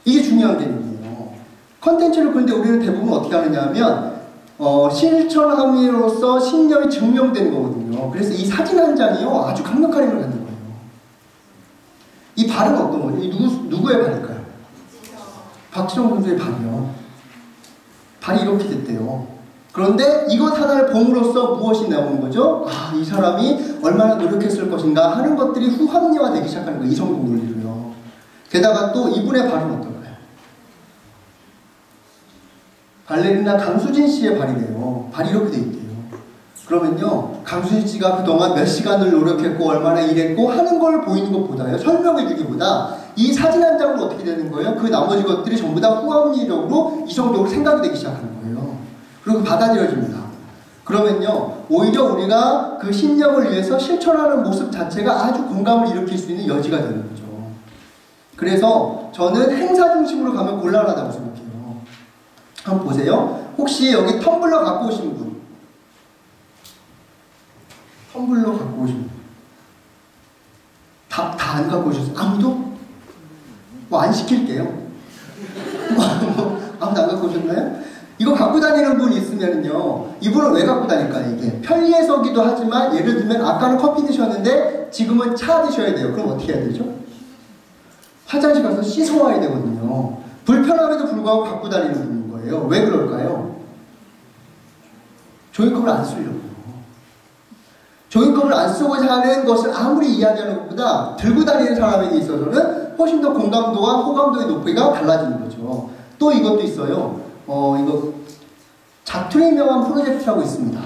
이게 중요한 개념이에요. 컨텐츠를 근데 우리는 대부분 어떻게 하느냐 하면 실천함으로써 신념이 증명되는 거거든요. 그래서 이 사진 한 장이요, 아주 강력한 힘을 갖는 거예요. 이 발은 어떤 거죠? 이 누구의 발일까요? 박지성 선수의 발이요. 발이 이렇게 됐대요. 그런데 이것 하나를 봄으로써 무엇이 나오는 거죠? 아, 이 사람이 얼마나 노력했을 것인가 하는 것들이 후합리화되기 시작하는 거예요. 이성공 논리로요. 게다가 또 이분의 발은 어떤가요? 발레리나 강수진 씨의 발이래요. 발이 이렇게 돼 있대요. 그러면요, 강수진 씨가 그동안 몇 시간을 노력했고 얼마나 일했고 하는 걸 보이는 것보다요, 설명해 주기보다 이 사진 한 장으로 어떻게 되는 거예요? 그 나머지 것들이 전부 다 후합리적으로 이성적으로 생각이 되기 시작하는 거예요. 그리고 받아들여집니다. 그러면요, 오히려 우리가 그 신념을 위해서 실천하는 모습 자체가 아주 공감을 일으킬 수 있는 여지가 되는 거죠. 그래서 저는 행사 중심으로 가면 곤란하다고 생각해요. 한번 보세요. 혹시 여기 텀블러 갖고 오신 분? 텀블러 갖고 오신 분? 다 안 갖고 오셨어요? 아무도? 뭐 안 시킬게요. 아무도 안 갖고 오셨나요? 이거 갖고 다니는 분 있으면요, 이분은 왜 갖고 다닐까요? 이게 편리해서기도 하지만 예를 들면 아까는 커피 드셨는데 지금은 차 드셔야 돼요. 그럼 어떻게 해야 되죠? 화장실 가서 씻어와야 되거든요. 불편함에도 불구하고 갖고 다니는 분인 거예요. 왜 그럴까요? 종이컵을 안 쓰려고. 종이컵을 안 쓰고 사는 것을 아무리 이야기하는 것보다 들고 다니는 사람에게 있어서는 훨씬 더 공감도와 호감도의 높이가 달라지는 거죠. 또 이것도 있어요. 이거 자투리 명함 프로젝트라고 있습니다.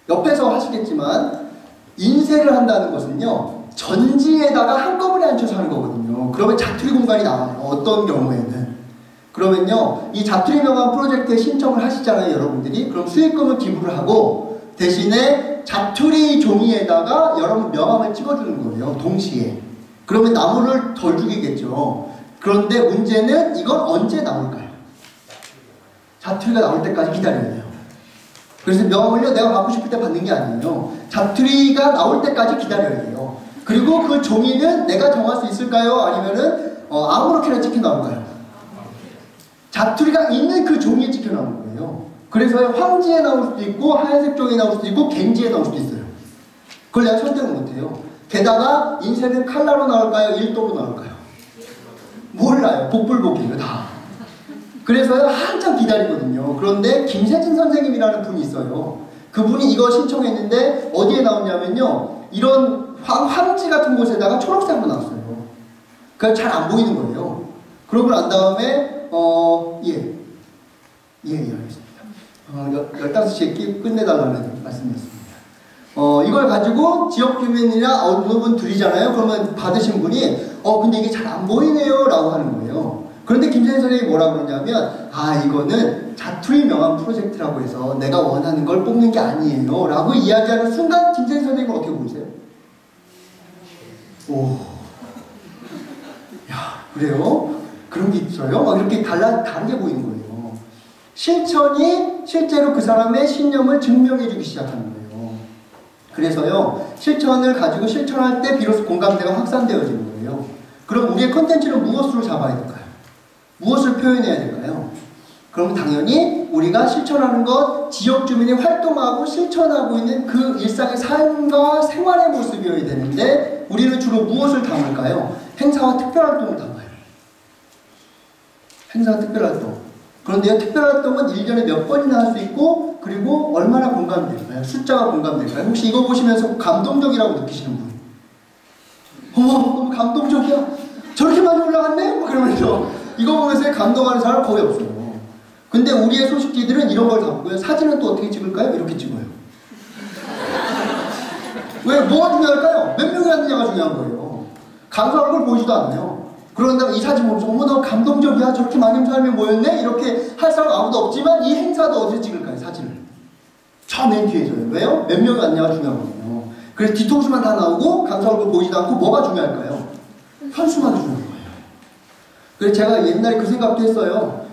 옆에서 하시겠지만 인쇄를 한다는 것은요, 전지에다가 한꺼번에 앉혀서 하는 거거든요. 그러면 자투리 공간이 나와요. 어떤 경우에는. 그러면요, 이 자투리 명함 프로젝트에 신청을 하시잖아요, 여러분들이. 그럼 수익금은 기부를 하고 대신에 자투리 종이에다가 여러분 명함을 찍어주는 거예요, 동시에. 그러면 나무를 덜 죽이겠죠. 그런데 문제는 이건 언제 나올까요? 자투리가 나올 때까지 기다려야 돼요. 그래서 명을요 내가 받고 싶을 때 받는 게 아니에요. 자투리가 나올 때까지 기다려야 돼요. 그리고 그 종이는 내가 정할 수 있을까요? 아니면은 아무렇게나 찍혀 나올까요? 자투리가 있는 그 종이에 찍혀 나오는 거예요. 그래서 황지에 나올 수도 있고 하얀색 종이에 나올 수도 있고 갱지에 나올 수도 있어요. 그걸 내가 선택을 못해요. 게다가 인쇄는 칼라로 나올까요? 일도로 나올까요? 몰라요. 복불복이에요 다. 그래서요 한참 기다리거든요. 그런데 김세진 선생님이라는 분이 있어요. 그분이 이거 신청했는데 어디에 나오냐면요 이런 황지 같은 곳에다가 초록색으로 나왔어요. 그러니까 잘 안 보이는 거예요. 그러고 난 다음에 알겠습니다. 15시에 끝내달라는 말씀이었습니다. 이걸 가지고 지역 주민이나 어느 분 드리잖아요. 그러면 받으신 분이 근데 이게 잘 안 보이네요 라고 하는 거예요. 그런데 김세진 선생님이 뭐라고 그러냐면 이거는 자투리 명함 프로젝트라고 해서 내가 원하는 걸 뽑는 게 아니에요 라고 이야기하는 순간 김세진 선생님은 어떻게 보이세요? 그래요? 그런 게 있어요? 막 이렇게 다르게 보이는 거예요. 실천이 실제로 그 사람의 신념을 증명해주기 시작하는 거예요. 그래서요, 실천을 가지고 실천할 때 비로소 공감대가 확산되어지는 거예요. 그럼 우리의 컨텐츠는 무엇으로 잡아야 될까요? 무엇을 표현해야 될까요? 그럼 당연히 우리가 실천하는 것, 지역 주민이 활동하고 실천하고 있는 그 일상의 삶과 생활의 모습이어야 되는데 우리는 주로 무엇을 담을까요? 행사와 특별활동을 담아요. 행사와 특별활동. 그런데요, 특별활동은 1년에 몇 번이나 할 수 있고 그리고 얼마나 공감될까요? 숫자가 공감될까요? 혹시 이거 보시면서 감동적이라고 느끼시는 분? 너무 감동적이야. 저렇게 많이 올라갔네? 뭐 그러면서 이거 보면서 감동하는 사람 거의 없어요. 근데 우리의 소식지들은 이런 걸 담고요. 사진은 또 어떻게 찍을까요? 이렇게 찍어요. 왜? 뭐가 중요할까요? 몇 명이 왔느냐가 중요한 거예요. 감사한 걸 보이지도 않아요. 그런다면 이 사진 보면서 어머 너무 감동적이야. 저렇게 많은 사람이 모였네? 이렇게 할 사람 아무도 없지만 이 행사도 어디서 찍을까요? 사진을. 저 맨 뒤에서요. 왜요? 몇 명이 왔냐가 중요하거든요. 그래서 뒤통수만 다 나오고 감사 얼굴 보이지도 않고 뭐가 중요할까요? 현수막이 중요한 거예요. 그래서 제가 옛날에 그 생각도 했어요.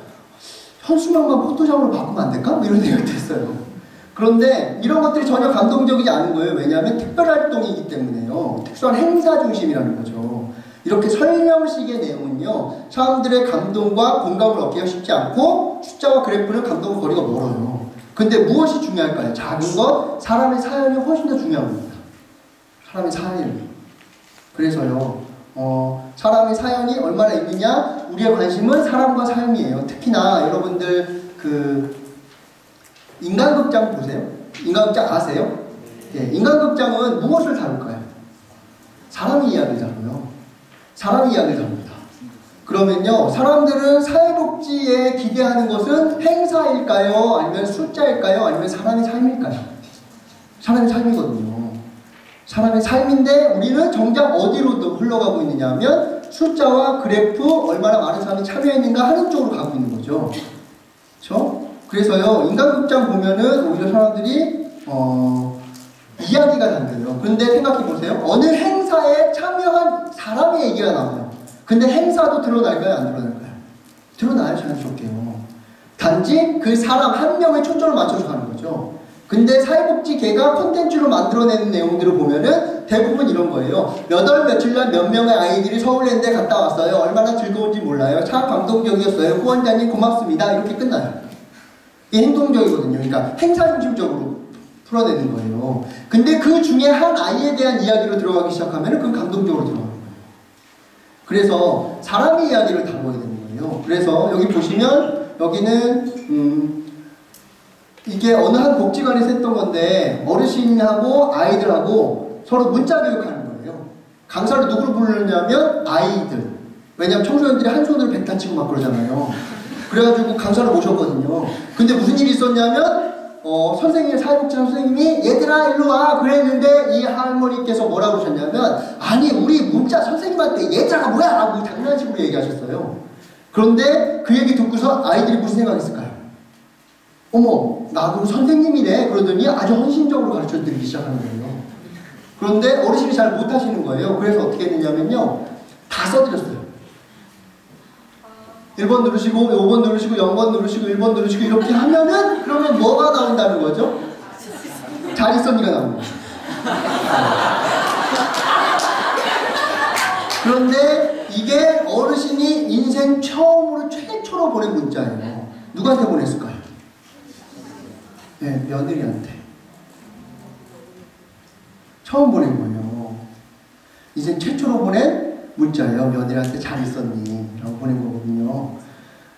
현수막만 포토샵으로 바꾸면 안 될까? 이런 생각도 했어요. 그런데 이런 것들이 전혀 감동적이지 않은 거예요. 왜냐하면 특별활동이기 때문에요. 특수한 행사 중심이라는 거죠. 이렇게 설명식의 내용은요. 사람들의 감동과 공감을 얻기가 쉽지 않고 숫자와 그래프는 감동과 거리가 멀어요. 근데 무엇이 중요할까요? 작은 것, 사람의 사연이 훨씬 더 중요한 겁니다. 사람의 사연이. 그래서요. 사람의 사연이 얼마나 있느냐? 우리의 관심은 사람과 삶이에요. 특히나 여러분들 인간극장 보세요? 인간극장 아세요? 네, 인간극장은 무엇을 다룰까요? 사람의 이야기를 다루요. 사람의 이야기를 다룹니다. 그러면요, 사람들은 사회복지에 기대하는 것은 행사일까요? 아니면 숫자일까요? 아니면 사람의 삶일까요? 사람의 삶이거든요. 사람의 삶인데 우리는 정작 어디로 흘러가고 있느냐 하면 숫자와 그래프, 얼마나 많은 사람이 참여했는가 하는 쪽으로 가고 있는 거죠. 그렇죠? 그래서요, 인간극장 보면은 오히려 사람들이 이야기가 담겨요. 근데 생각해 보세요. 어느 행사에 참여한 사람의 얘기가 나와요. 근데 행사도 드러날까요? 안 드러날까요? 드러나요, 자연스럽게요. 단지 그 사람 한 명의 초점을 맞춰서 가는 거죠. 근데 사회복지계가 콘텐츠로 만들어내는 내용들을 보면은 대부분 이런 거예요. 몇 월 며칠 날 몇 명의 아이들이 서울랜드에 갔다 왔어요. 얼마나 즐거운지 몰라요. 참 감동적이었어요. 후원자님 고맙습니다. 이렇게 끝나요. 이게 행동적이거든요. 그러니까 행사 중심적으로 풀어내는 거예요. 근데 그 중에 한 아이에 대한 이야기로 들어가기 시작하면은 그건 감동적으로 들어가는 거예요. 그래서 사람의 이야기를 담아야 되는 거예요. 그래서 여기 보시면 여기는 이게 어느 한 복지관에서 했던 건데 어르신하고 아이들하고 서로 문자 교육하는 거예요. 강사를 누구를 부르냐면 아이들. 왜냐면 청소년들이 한 손으로 뱉다 치고 막 그러잖아요. 그래가지고 강사를 모셨거든요. 근데 무슨 일이 있었냐면 선생님, 사회복지사 선생님이 얘들아 일로 와 그랬는데 이 할머니께서 뭐라고 그러셨냐면 아니 우리 문자 선생님한테 얘자가 뭐야 라고 장난식으로 얘기하셨어요. 그런데 그 얘기 듣고서 아이들이 무슨 생각했을까요? 어머 나도 선생님이네 그러더니 아주 헌신적으로 가르쳐드리기 시작하는 거예요. 그런데 어르신이 잘 못하시는 거예요. 그래서 어떻게 했느냐면요 다 써드렸어요. 1번 누르시고 5번 누르시고 0번 누르시고 1번 누르시고 이렇게 하면은 그러면 뭐가 나온다는 거죠? 잘 있었니가 나옵니다. 그런데 이게 어르신이 인생 처음으로 최초로 보낸 문자예요. 누구한테 보냈을까요? 네, 며느리한테. 처음 보낸 거예요. 인생 최초로 보낸 문자예요. 며느리한테 잘 있었니? 라고 보낸 거거든요.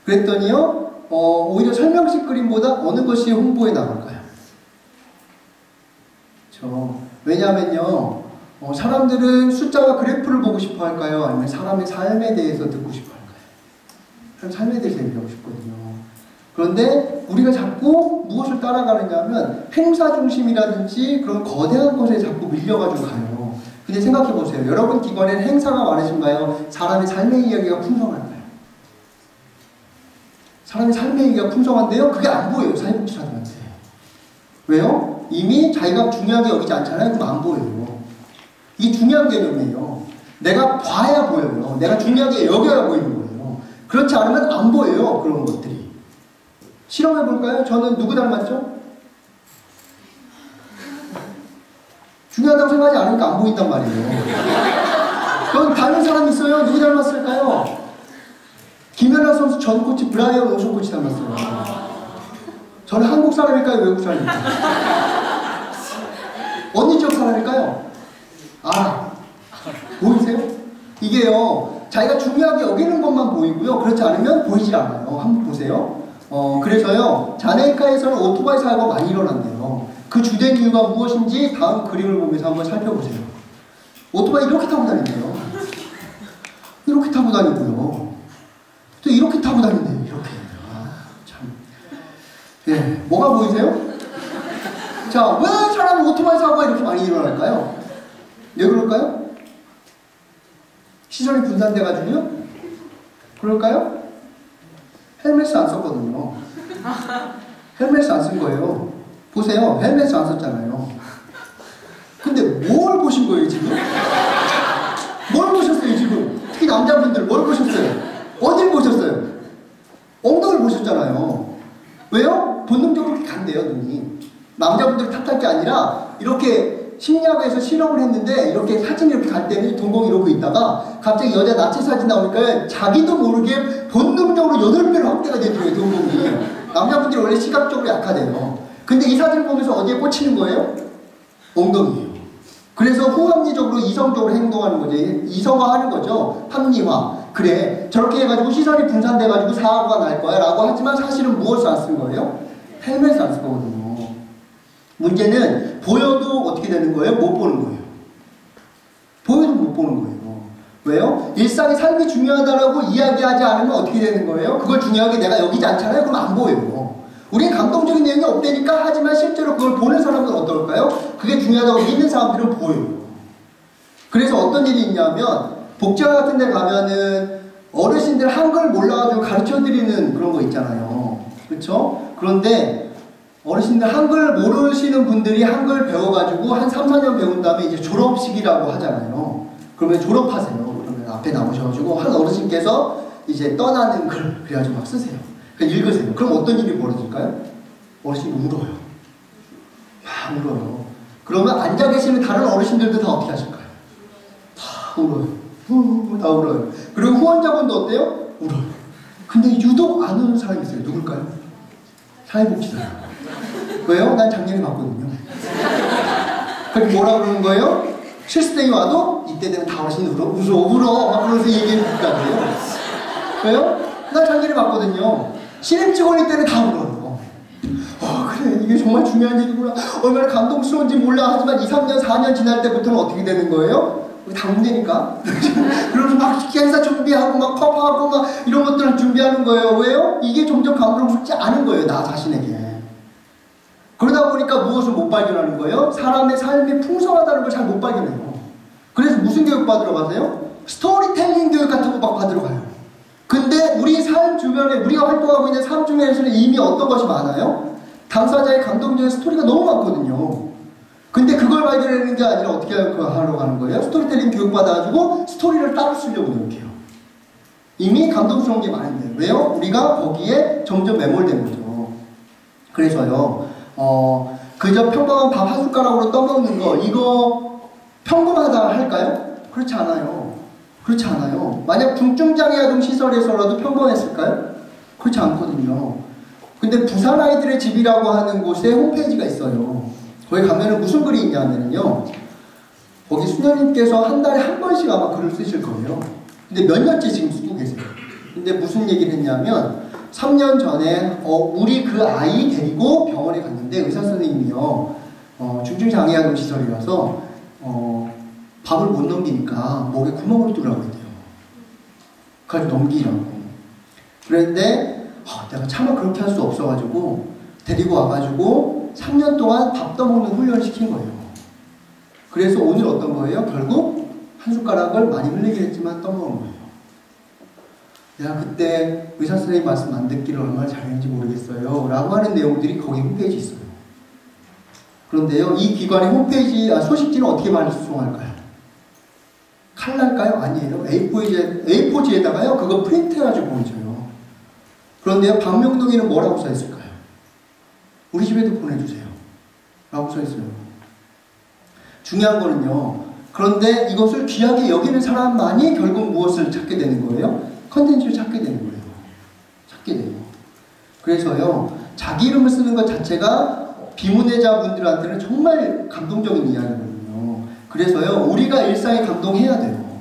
그랬더니요, 오히려 설명식 그림보다 어느 것이 홍보에 나갈까요? 왜냐면요, 사람들은 숫자와 그래프를 보고 싶어 할까요? 아니면 사람의 삶에 대해서 듣고 싶어 할까요? 삶에 대해서 얘기하고 싶거든요. 그런데 우리가 자꾸 무엇을 따라가느냐 하면 행사 중심이라든지 그런 거대한 것에 자꾸 밀려가지고 가요. 근데 생각해 보세요. 여러분 기관에는 행사가 많으신가요? 사람의 삶의 이야기가 풍성한가요? 사람의 삶의 이야기가 풍성한데요. 그게 안 보여요. 사회복지사들한테. 왜요? 이미 자기가 중요하게 여기지 않잖아요. 그럼 안 보여요. 이게 중요한 개념이에요. 내가 봐야 보여요. 내가 중요하게 여겨야 보이는 거예요. 그렇지 않으면 안 보여요. 그런 것들이. 실험해 볼까요? 저는 누구 닮았죠? 중요하다고 생각하지 않으니까 안 보인단 말이에요. 그럼 닮은 사람 있어요? 누구 닮았을까요? 김연아 선수 전 코치 브라이언 오션 코치 닮았어요. 저는 한국 사람일까요? 외국 사람일까요? 어느 지역 사람일까요? 보이세요? 이게요, 자기가 중요하게 여기는 것만 보이고요. 그렇지 않으면 보이질 않아요. 한번 보세요. 그래서요, 자메이카에서는 오토바이 사고가 많이 일어난대요. 그 주된 이유가 무엇인지 다음 그림을 보면서 한번 살펴보세요. 오토바이 이렇게 타고 다닌대요. 이렇게 타고 다니고요. 또 이렇게 타고 다닌대요. 이렇게. 참. 예, 뭐가 보이세요? 자, 왜 사람은 오토바이 사고가 이렇게 많이 일어날까요? 왜 그럴까요? 시선이 분산돼가지고요? 그럴까요? 헬멧을 안 썼거든요. 헬멧을 안 쓴 거예요. 보세요. 헬멧을 안 썼잖아요. 근데 뭘 보신 거예요, 지금? 뭘 보셨어요, 지금? 특히 남자분들 뭘 보셨어요? 어딜 보셨어요? 엉덩이를 보셨잖아요. 왜요? 본능적으로 이렇게 간대요, 눈이. 남자분들 탓할 게 아니라 이렇게 심리학에서 실험을 했는데 이렇게 사진이 이렇게 갈 때는 동공이 이러고 있다가 갑자기 여자 나치 사진 나오니까 자기도 모르게 본능적으로 8배로 확대가 되더라고요, 동공이. 남자분들이 원래 시각적으로 약하대요. 근데 이 사진을 보면서 어디에 꽂히는 거예요? 엉덩이에요. 그래서 후합리적으로 이성적으로 행동하는 거죠. 이성화하는 거죠. 합리화. 그래, 저렇게 해가지고 시선이 분산돼가지고 사고가 날 거야 라고 하지만 사실은 무엇을 안 쓴 거예요? 헬멧을 안 쓴 거거든요. 문제는 보여도 어떻게 되는 거예요? 못 보는 거예요. 보여도 못 보는 거예요. 왜요? 일상의 삶이 중요하다라고 이야기하지 않으면 어떻게 되는 거예요? 그걸 중요하게 내가 여기지 않잖아요? 그럼 안 보여요. 우리는 감동적인 내용이 없다니까 하지만 실제로 그걸 보는 사람은 어떨까요? 그게 중요하다고 믿는 사람들은 보여요. 그래서 어떤 일이 있냐면 복지관 같은 데 가면은 어르신들 한글 몰라가지고 가르쳐드리는 그런 거 있잖아요. 그렇죠? 그런데 어르신들 한글 모르시는 분들이 한글 배워가지고 한 3, 4년 배운 다음에 이제 졸업식이라고 하잖아요. 그러면 졸업하세요. 그러면 앞에 나오셔가지고 한 어르신께서 이제 떠나는 글 그래가지고 막 쓰세요. 그러니까 읽으세요. 그럼 어떤 일이 벌어질까요? 어르신이 울어요. 막 울어요. 그러면 앉아 계시는 다른 어르신들도 다 어떻게 하실까요? 다 울어요. 다 울어요. 그리고 후원자분도 어때요? 울어요. 근데 유독 안 우는 사람이 있어요. 누굴까요? 사회복지사예요. 왜요? 난 작년에 봤거든요. 그럼 뭐라 그러는 거예요? 실수땡이 와도 이때 되면 다 어르신이 울어 막 그러면서 얘기해 줄까요? 왜요? 난 작년에 봤거든요. 신임 직원일 때는 다 울어요. 그래, 이게 정말 중요한 일이구나. 얼마나 감동스러운지 몰라. 하지만 2, 3년, 4년 지날 때부터는 어떻게 되는 거예요? 다 문제니까. 그러면서 막 행사 준비하고 막 컵하고 막 이런 것들을 준비하는 거예요. 왜요? 이게 점점 감동스럽지 않은 거예요. 나 자신에게. 그러다 보니까 무엇을 못 발견하는 거예요? 사람의 삶이 풍성하다는 걸 잘 못 발견해요. 그래서 무슨 교육 받으러 가세요? 스토리텔링 교육 같은 거 막 받으러 가요. 근데 우리 삶 주변에 우리가 활동하고 있는 삶 중에서는 이미 어떤 것이 많아요? 당사자의 감동적인 스토리가 너무 많거든요. 근데 그걸 발견하는 게 아니라 어떻게 하러 가는 거예요? 스토리텔링 교육 받아가지고 스토리를 따로 쓰려고 노력해요. 이미 감동스러운 게 많은데요. 왜요? 우리가 거기에 점점 매몰된 거죠. 그래서요, 그저 평범한 밥 한 숟가락으로 떠먹는 거, 이거 평범하다 할까요? 그렇지 않아요. 그렇지 않아요. 만약 중증장애아동 시설에서라도 평범했을까요? 그렇지 않거든요. 근데 부산 아이들의 집이라고 하는 곳에 홈페이지가 있어요. 거기 가면은 무슨 글이 있냐면요. 거기 수녀님께서 한 달에 한 번씩 아마 글을 쓰실 거예요. 근데 몇 년째 지금 쓰고 계세요. 근데 무슨 얘기를 했냐면 3년 전에 우리 그 아이 데리고 병원에 갔는데 의사 선생님이요. 중증장애아동 시설이라서 밥을 못 넘기니까 목에 구멍을 뚫으라고 했대요. 그래서 넘기라고. 그런데 내가 차마 그렇게 할 수 없어가지고 데리고 와가지고 3년 동안 밥 떠먹는 훈련을 시킨 거예요. 그래서 오늘 어떤 거예요? 결국 한 숟가락을 많이 흘리긴 했지만 떠먹은 거예요. 내가 그때 의사 선생님 말씀 안 듣기를 얼마나 잘했는지 모르겠어요 라고 하는 내용들이 거기 홈페이지 있어요. 그런데요, 이 기관의 홈페이지 소식지는 어떻게 발송할까요? 칼날까요? 아니에요. A4지에다가요 그거 프린트해가지고 보내줘요. 그런데요, 방명동에는 뭐라고 써있을까요? 우리 집에도 보내주세요 라고 써있어요. 중요한 거는요, 그런데 이것을 귀하게 여기는 사람만이 결국 무엇을 찾게 되는 거예요? 컨텐츠를 찾게 되는 거예요. 찾게 돼요. 그래서요, 자기 이름을 쓰는 것 자체가 비문의자분들한테는 정말 감동적인 이야기거든요. 그래서요, 우리가 일상에 감동해야 돼요.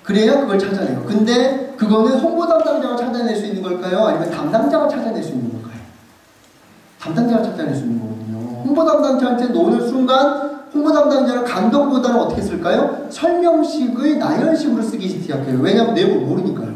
그래야 그걸 찾아내요. 근데 그거는 홍보 담당자가 찾아낼 수 있는 걸까요? 아니면 담당자가 찾아낼 수 있는 걸까요? 담당자가 찾아낼 수 있는 거거든요. 홍보 담당자한테 노는 순간 홍보 담당자는 감동보다는 어떻게 쓸까요? 설명식의 나열식으로 쓰기 시작해요. 왜냐하면 내용을 모르니까요.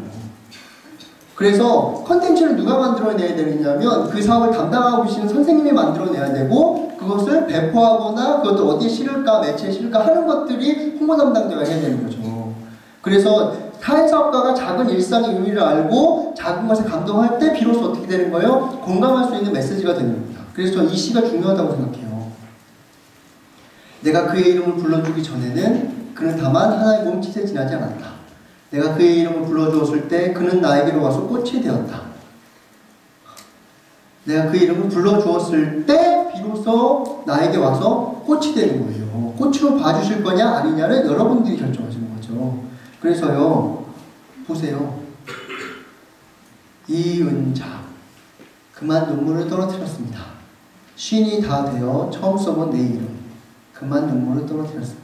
그래서 컨텐츠를 누가 만들어내야 되느냐면 그 사업을 담당하고 계시는 선생님이 만들어내야 되고, 그것을 배포하거나 그것을 어디에 실을까, 매체에 실을까 하는 것들이 홍보 담당자가 해야 되는 거죠. 그래서 사회사업가가 작은 일상의 의미를 알고 작은 것에 감동할 때 비로소 어떻게 되는 거예요? 공감할 수 있는 메시지가 되는 겁니다. 그래서 저는 이 시가 중요하다고 생각해요. 내가 그의 이름을 불러주기 전에는 그는 다만 하나의 몸짓에 지나지 않았다. 내가 그의 이름을 불러주었을 때 그는 나에게로 와서 꽃이 되었다. 내가 그 이름을 불러주었을 때 비로소 나에게 와서 꽃이 되는 거예요. 꽃으로 봐주실 거냐 아니냐를 여러분들이 결정하시는 거죠. 그래서요, 보세요. 이은자, 그만 눈물을 떨어뜨렸습니다. 쉰이 다 되어 처음 써본 내 이름, 그만 눈물을 떨어뜨렸습니다.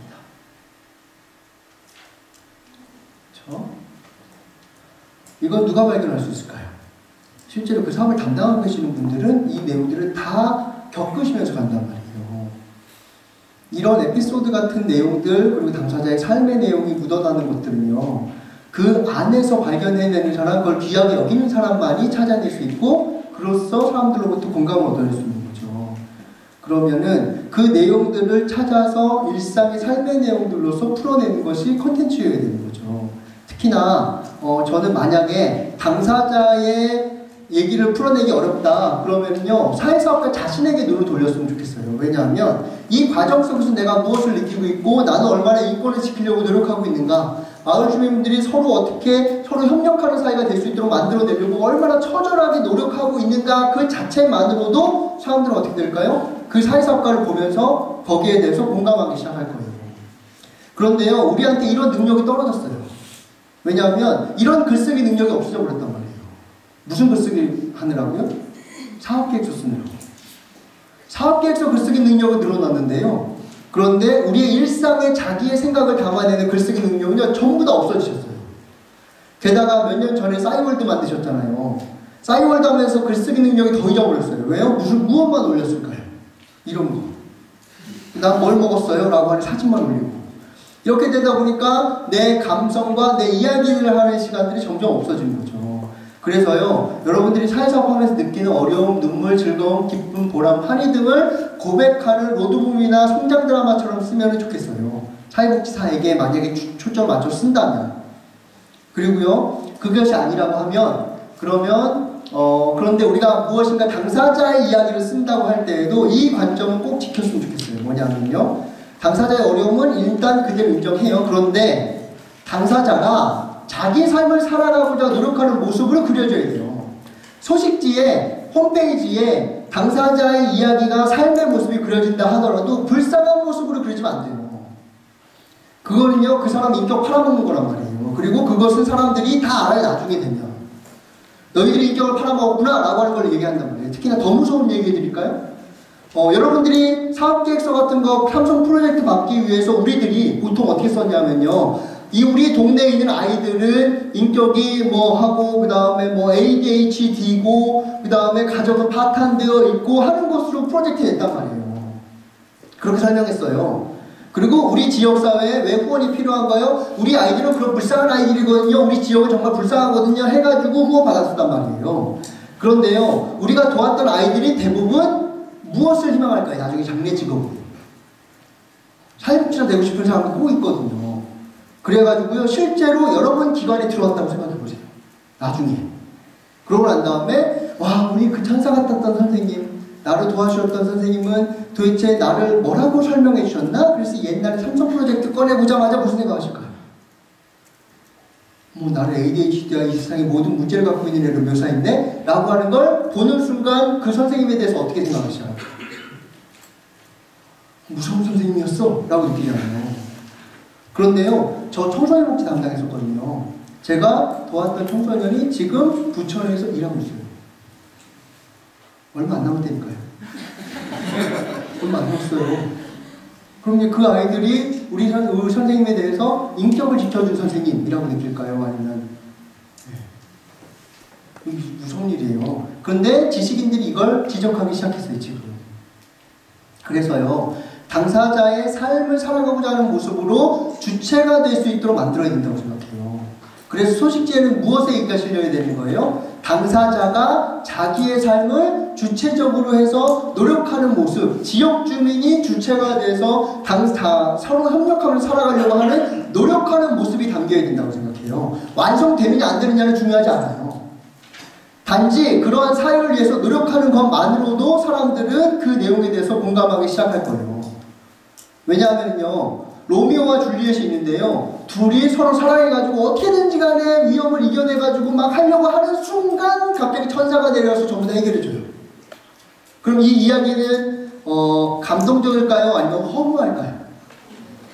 그렇죠? 이건 누가 발견할 수 있을까요? 실제로 그 사업을 담당하고 계시는 분들은 이 내용들을 다 겪으시면서 간단 말이에요. 이런 에피소드 같은 내용들, 그리고 당사자의 삶의 내용이 묻어나는 것들은요, 그 안에서 발견해내는 사람, 그걸 귀하게 여기는 사람만이 찾아낼 수 있고, 그로써 사람들로부터 공감을 얻어낼 수 있는 거죠. 그러면은 그 내용들을 찾아서 일상의 삶의 내용들로서 풀어내는 것이 컨텐츠여야 되는 거죠. 특히나 저는 만약에 당사자의 얘기를 풀어내기 어렵다 그러면은요, 사회사업가 자신에게 눈을 돌렸으면 좋겠어요. 왜냐하면 이 과정 속에서 내가 무엇을 느끼고 있고 나는 얼마나 인권을 지키려고 노력하고 있는가, 마을 주민들이 서로 어떻게 서로 협력하는 사이가 될 수 있도록 만들어내려고 얼마나 처절하게 노력하고 있는가, 그 자체만으로도 사람들은 어떻게 될까요? 그 사회사업가를 보면서 거기에 대해서 공감하기 시작할 거예요. 그런데요, 우리한테 이런 능력이 떨어졌어요. 왜냐하면 이런 글쓰기 능력이 없어져 버렸단 말이에요. 무슨 글쓰기 하느라고요? 사업계획서 쓰느라고. 사업계획서 글쓰기 능력은 늘어났는데요, 그런데 우리의 일상에 자기의 생각을 담아내는 글쓰기 능력은요, 전부 다 없어지셨어요. 게다가 몇 년 전에 싸이월드 만드셨잖아요. 싸이월드 하면서 글쓰기 능력이 더 잊어버렸어요. 왜요? 무엇만 올렸을까요? 이런 거. 난 뭘 먹었어요? 라고 하는 사진만 올리고. 이렇게 되다 보니까 내 감성과 내 이야기를 하는 시간들이 점점 없어지는 거죠. 그래서요, 여러분들이 사회사업 하면서 느끼는 어려움, 눈물, 즐거움, 기쁨, 보람, 환희 등을 고백하는 로드북이나 성장 드라마처럼 쓰면 좋겠어요. 사회복지사에게 만약에 초점을 맞춰 쓴다면. 그리고요, 그것이 아니라고 하면, 그런데 우리가 무엇인가 당사자의 이야기를 쓴다고 할 때에도 이 관점은 꼭 지켰으면 좋겠어요. 뭐냐면요, 당사자의 어려움은 일단 그대로 인정해요. 그런데 당사자가 자기 삶을 살아가고자 노력하는 모습으로 그려져야 돼요. 소식지에 홈페이지에 당사자의 이야기가 삶의 모습이 그려진다 하더라도 불쌍한 모습으로 그려지면 안 돼요. 그거는요, 그 사람 인격 팔아먹는 거란 말이에요. 그리고 그것은 사람들이 다 알아요, 나중에 되면. 너희들이 인격을 팔아먹었구나 라고 하는 걸 얘기한단 말이에요. 특히나 더 무서운 얘기 해드릴까요? 여러분들이 사업계획서 같은 거 삼성 프로젝트 받기 위해서 우리들이 보통 어떻게 썼냐면요, 이 우리 동네에 있는 아이들은 인격이 뭐 하고 그 다음에 뭐 ADHD고 그 다음에 가정은 파탄되어 있고 하는 것으로 프로젝트 했단 말이에요. 그렇게 설명했어요. 그리고 우리 지역사회에 왜 후원이 필요한가요? 우리 아이들은 그런 불쌍한 아이들이거든요. 우리 지역은 정말 불쌍하거든요. 해가지고 후원 받았었단 말이에요. 그런데요, 우리가 도왔던 아이들이 대부분 무엇을 희망할까요? 나중에 장래 직업으로. 사회복지사 되고 싶은 사람도 꼭 있거든요. 그래가지고요, 실제로 여러 번 기관에 들어왔다고 생각해보세요. 나중에. 그러고 난 다음에, 와, 우리 그 천사 같았던 선생님, 나를 도와주셨던 선생님은 도대체 나를 뭐라고 설명해 주셨나? 그래서 옛날에 삼성 프로젝트 꺼내보자마자 무슨 생각하실까요? 뭐 나를 ADHD와 이 세상의 모든 문제를 갖고 있는 애로 묘사했네? 라고 하는 걸 보는 순간 그 선생님에 대해서 어떻게 생각하시나요? 무서운 선생님이었어? 라고 느끼잖아요. 그런데요, 저 청소년 복지 담당했었거든요. 제가 도왔던 청소년이 지금 부천에서 일하고 있어요. 얼마 안 남았다니까요. 얼마 안 남았어요. 그럼 그 아이들이 우리 선생님에 대해서 인격을 지켜준 선생님이라고 느낄까요? 아니면 무서운 일이에요. 그런데 지식인들이 이걸 지적하기 시작했어요, 지금. 그래서요, 당사자의 삶을 살아가고자 하는 모습으로 주체가 될 수 있도록 만들어야 된다고 생각해요. 그래서 소식지에는 무엇의 얘기가 실려야 되는 거예요? 당사자가 자기의 삶을 주체적으로 해서 노력하는 모습, 지역 주민이 주체가 돼서 서로 협력하면서 살아가려고 하는 노력하는 모습이 담겨야 된다고 생각해요. 완성되느냐 안 되느냐는 중요하지 않아요. 단지 그러한 사회를 위해서 노력하는 것만으로도 사람들은 그 내용에 대해서 공감하기 시작할 거예요. 왜냐하면요, 로미오와 줄리엣이 있는데요, 둘이 서로 사랑해가지고 어떻게든지 간에 위험을 이겨내가지고 막 하려고 하는 순간 갑자기 천사가 내려와서 전부 다 해결해줘요. 그럼 이 이야기는 감동적일까요? 아니면 허무할까요?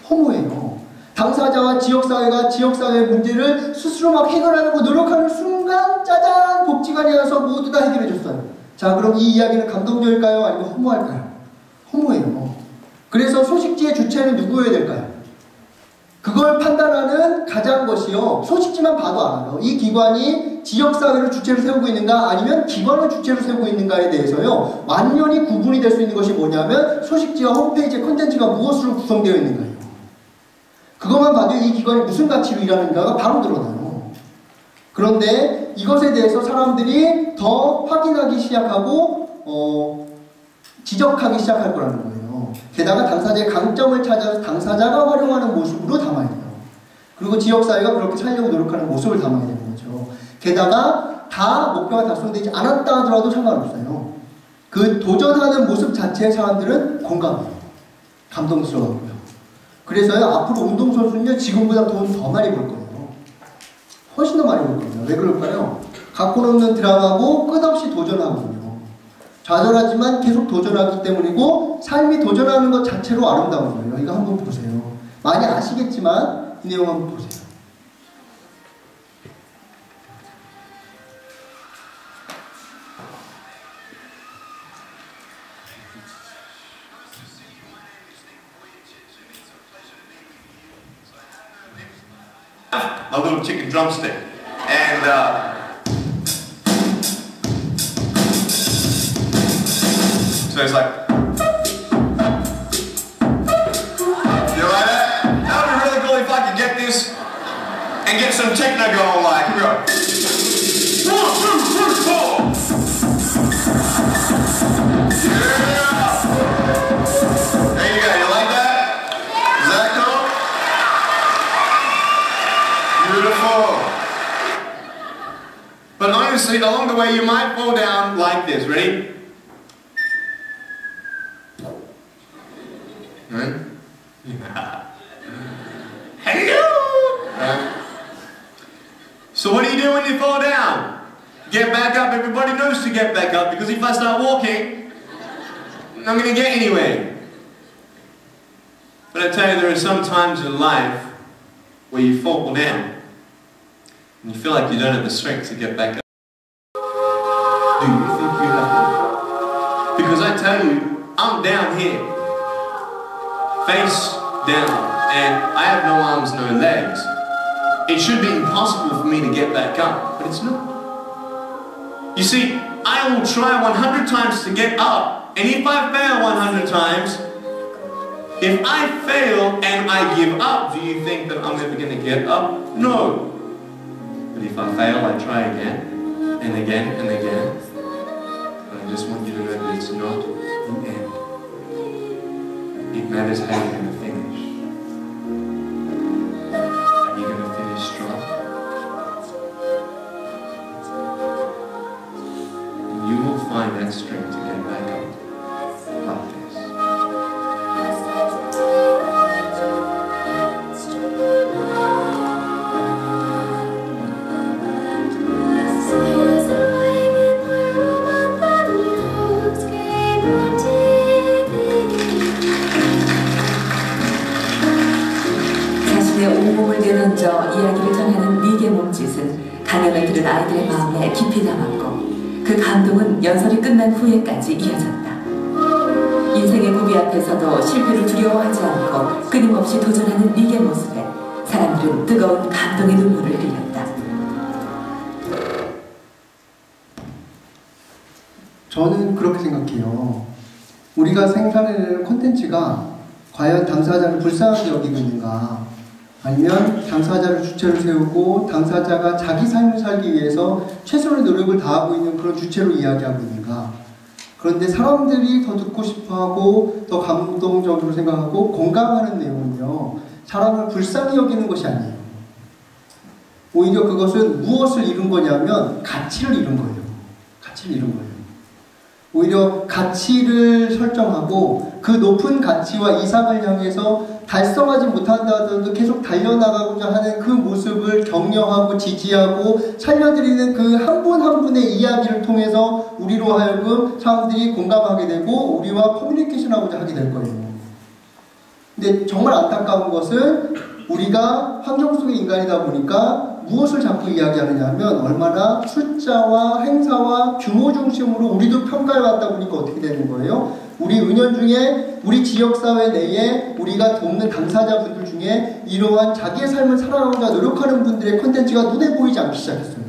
허무해요. 당사자와 지역사회가 지역사회의 문제를 스스로 막 해결하려고 노력하는 순간 짜잔! 복지관이 와서 모두 다 해결해줬어요. 자, 그럼 이 이야기는 감동적일까요? 아니면 허무할까요? 허무해요. 그래서 소식지의 주체는 누구여야 될까요? 그걸 판단하는 가장 것이요, 소식지만 봐도 알아요. 이 기관이 지역사회를 주체로 세우고 있는가 아니면 기관을 주체로 세우고 있는가에 대해서요, 완전히 구분이 될 수 있는 것이 뭐냐면 소식지와 홈페이지 컨텐츠가 무엇으로 구성되어 있는가요. 그것만 봐도 이 기관이 무슨 가치로 일하는가가 바로 드러나요. 그런데 이것에 대해서 사람들이 더 확인하기 시작하고 지적하기 시작할 거라는 거예요. 게다가 당사자의 강점을 찾아서 당사자가 활용하는 모습으로 담아야 돼요. 그리고 지역사회가 그렇게 살려고 노력하는 모습을 담아야 되는 거죠. 게다가 다 목표가 달성되지 않았다 하더라도 상관없어요. 그 도전하는 모습 자체에 사람들은 공감해요. 감동스러워요. 그래서요, 앞으로 운동선수는요, 지금보다 돈 더 많이 벌 거예요. 훨씬 더 많이 벌 거예요. 왜 그럴까요? 갖고 놓는 드라마고 끝없이 도전하거든요. 좌절하지만 계속 도전하기 때문이고, 삶이 도전하는 것 자체로 아름다운 거예요. 이거 한번 보세요. 많이 아시겠지만 이 내용 한번 보세요. A little chicken drumstick, and so it's like, you like that? That would be really cool if I could get this and get some techno going. Like, here we go. 1, 2, 3, 4. Yeah. There you go. You like that? Is that cool? Beautiful. But honestly, along the way, you might fall down like this. Ready? Right? Yeah. Hello. Right? So what do you do when you fall down? Get back up. Everybody knows to get back up because if I start walking, I'm not going to get anywhere. But I tell you, there are some times in life where you fall down and you feel like you don't have the strength to get back up. Do you think you have? Because I tell you, I'm down here, face down, and I have no arms, no legs. It should be impossible for me to get back up, but it's not. You see, I will try 100 times to get up, and if I fail 100 times, if I fail and I give up, do you think that I'm ever going to get up? No. But if I fail, I try again, and again, and again. But I just want you to know that it's not the end. It matters how you're going to finish. Are you going to finish strong? And you will find that strength to get back up like this. 온몸을 내던져 이야기를 전하는 미개 몸짓은 강연을 들은 아이들의 마음에 깊이 남았고 그 감동은 연설이 끝난 후에까지 이어졌다. 인생의 고비 앞에서도 실패를 두려워하지 않고 끊임없이 도전하는 미개 모습에 사람들은 뜨거운 감동의 눈물을 흘렸다. 저는 그렇게 생각해요. 우리가 생산해내는 콘텐츠가 과연 당사자를 불쌍하게 여기고 있는가, 아니면 당사자를 주체로 세우고 당사자가 자기 삶을 살기 위해서 최선의 노력을 다하고 있는 그런 주체로 이야기하고 있는가. 그런데 사람들이 더 듣고 싶어하고 더 감동적으로 생각하고 공감하는 내용은요, 사람을 불쌍히 여기는 것이 아니에요. 오히려 그것은 무엇을 이룬 거냐면 가치를 이룬 거예요. 가치를 이룬 거예요. 오히려 가치를 설정하고 그 높은 가치와 이상을 향해서 달성하지 못한다 하더라도 계속 달려나가고자 하는 그 모습을 격려하고 지지하고 살려드리는 그 한 분 한 분의 이야기를 통해서 우리로 하여금 사람들이 공감하게 되고 우리와 커뮤니케이션하고자 하게 될 거예요. 근데 정말 안타까운 것은 우리가 환경 속의 인간이다 보니까 무엇을 자꾸 이야기하느냐 하면 얼마나 숫자와 행사와 규모 중심으로 우리도 평가해왔다 보니까 어떻게 되는 거예요? 우리 은연중에 우리 지역사회 내에 우리가 돕는 당사자분들 중에 이러한 자기의 삶을 살아가고자 노력하는 분들의 콘텐츠가 눈에 보이지 않기 시작했어요.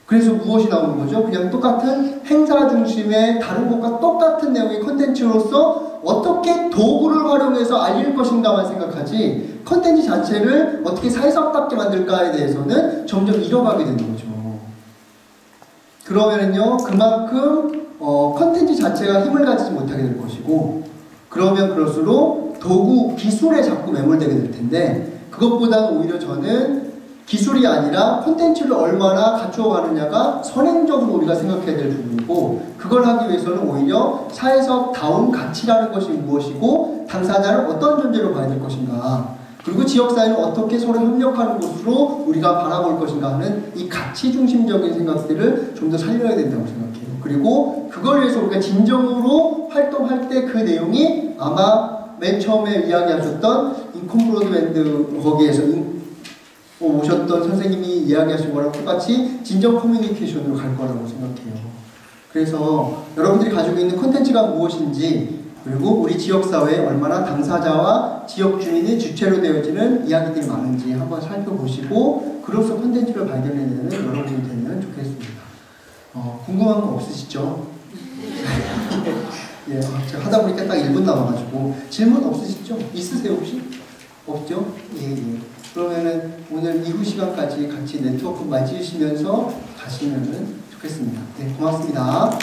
그래서 무엇이 나오는 거죠? 그냥 똑같은 행사 중심의 다른 것과 똑같은 내용의 콘텐츠로서 어떻게 도구를 활용해서 알릴 것인가만 생각하지 콘텐츠 자체를 어떻게 사회성답게 만들까에 대해서는 점점 잃어가게 되는 거죠. 그러면은요, 그만큼 콘텐츠 자체가 힘을 가지지 못하게 될 것이고, 그러면 그럴수록 도구, 기술에 자꾸 매몰되게 될 텐데, 그것보다 오히려 저는 기술이 아니라 콘텐츠를 얼마나 갖추어가느냐가 선행적으로 우리가 생각해야 될 부분이고, 그걸 하기 위해서는 오히려 사회적다운 가치라는 것이 무엇이고 당사자를 어떤 존재로 봐야 될 것인가, 그리고 지역사회는 어떻게 서로 협력하는 곳으로 우리가 바라볼 것인가 하는 이 가치 중심적인 생각들을 좀 더 살려야 된다고 생각해요. 그리고 그걸 위해서 우리가 진정으로 활동할 때 그 내용이 아마 맨 처음에 이야기하셨던 인콤 브로드밴드 거기에서 오셨던 선생님이 이야기하신 거랑 똑같이 진정 커뮤니케이션으로 갈 거라고 생각해요. 그래서 여러분들이 가지고 있는 콘텐츠가 무엇인지, 그리고 우리 지역사회에 얼마나 당사자와 지역 주민이 주체로 되어지는 이야기들이 많은지 한번 살펴보시고 그로서 콘텐츠를 발견해내는 여러분이 되면 좋겠습니다. 궁금한 거 없으시죠? 예, 제가 하다 보니까 딱 1분 남아가지고 질문 없으시죠? 있으세요 혹시? 없죠? 예, 예. 그러면은 오늘 이후 시간까지 같이 네트워크 맞으시면서 가시면은 좋겠습니다. 네, 고맙습니다. 네.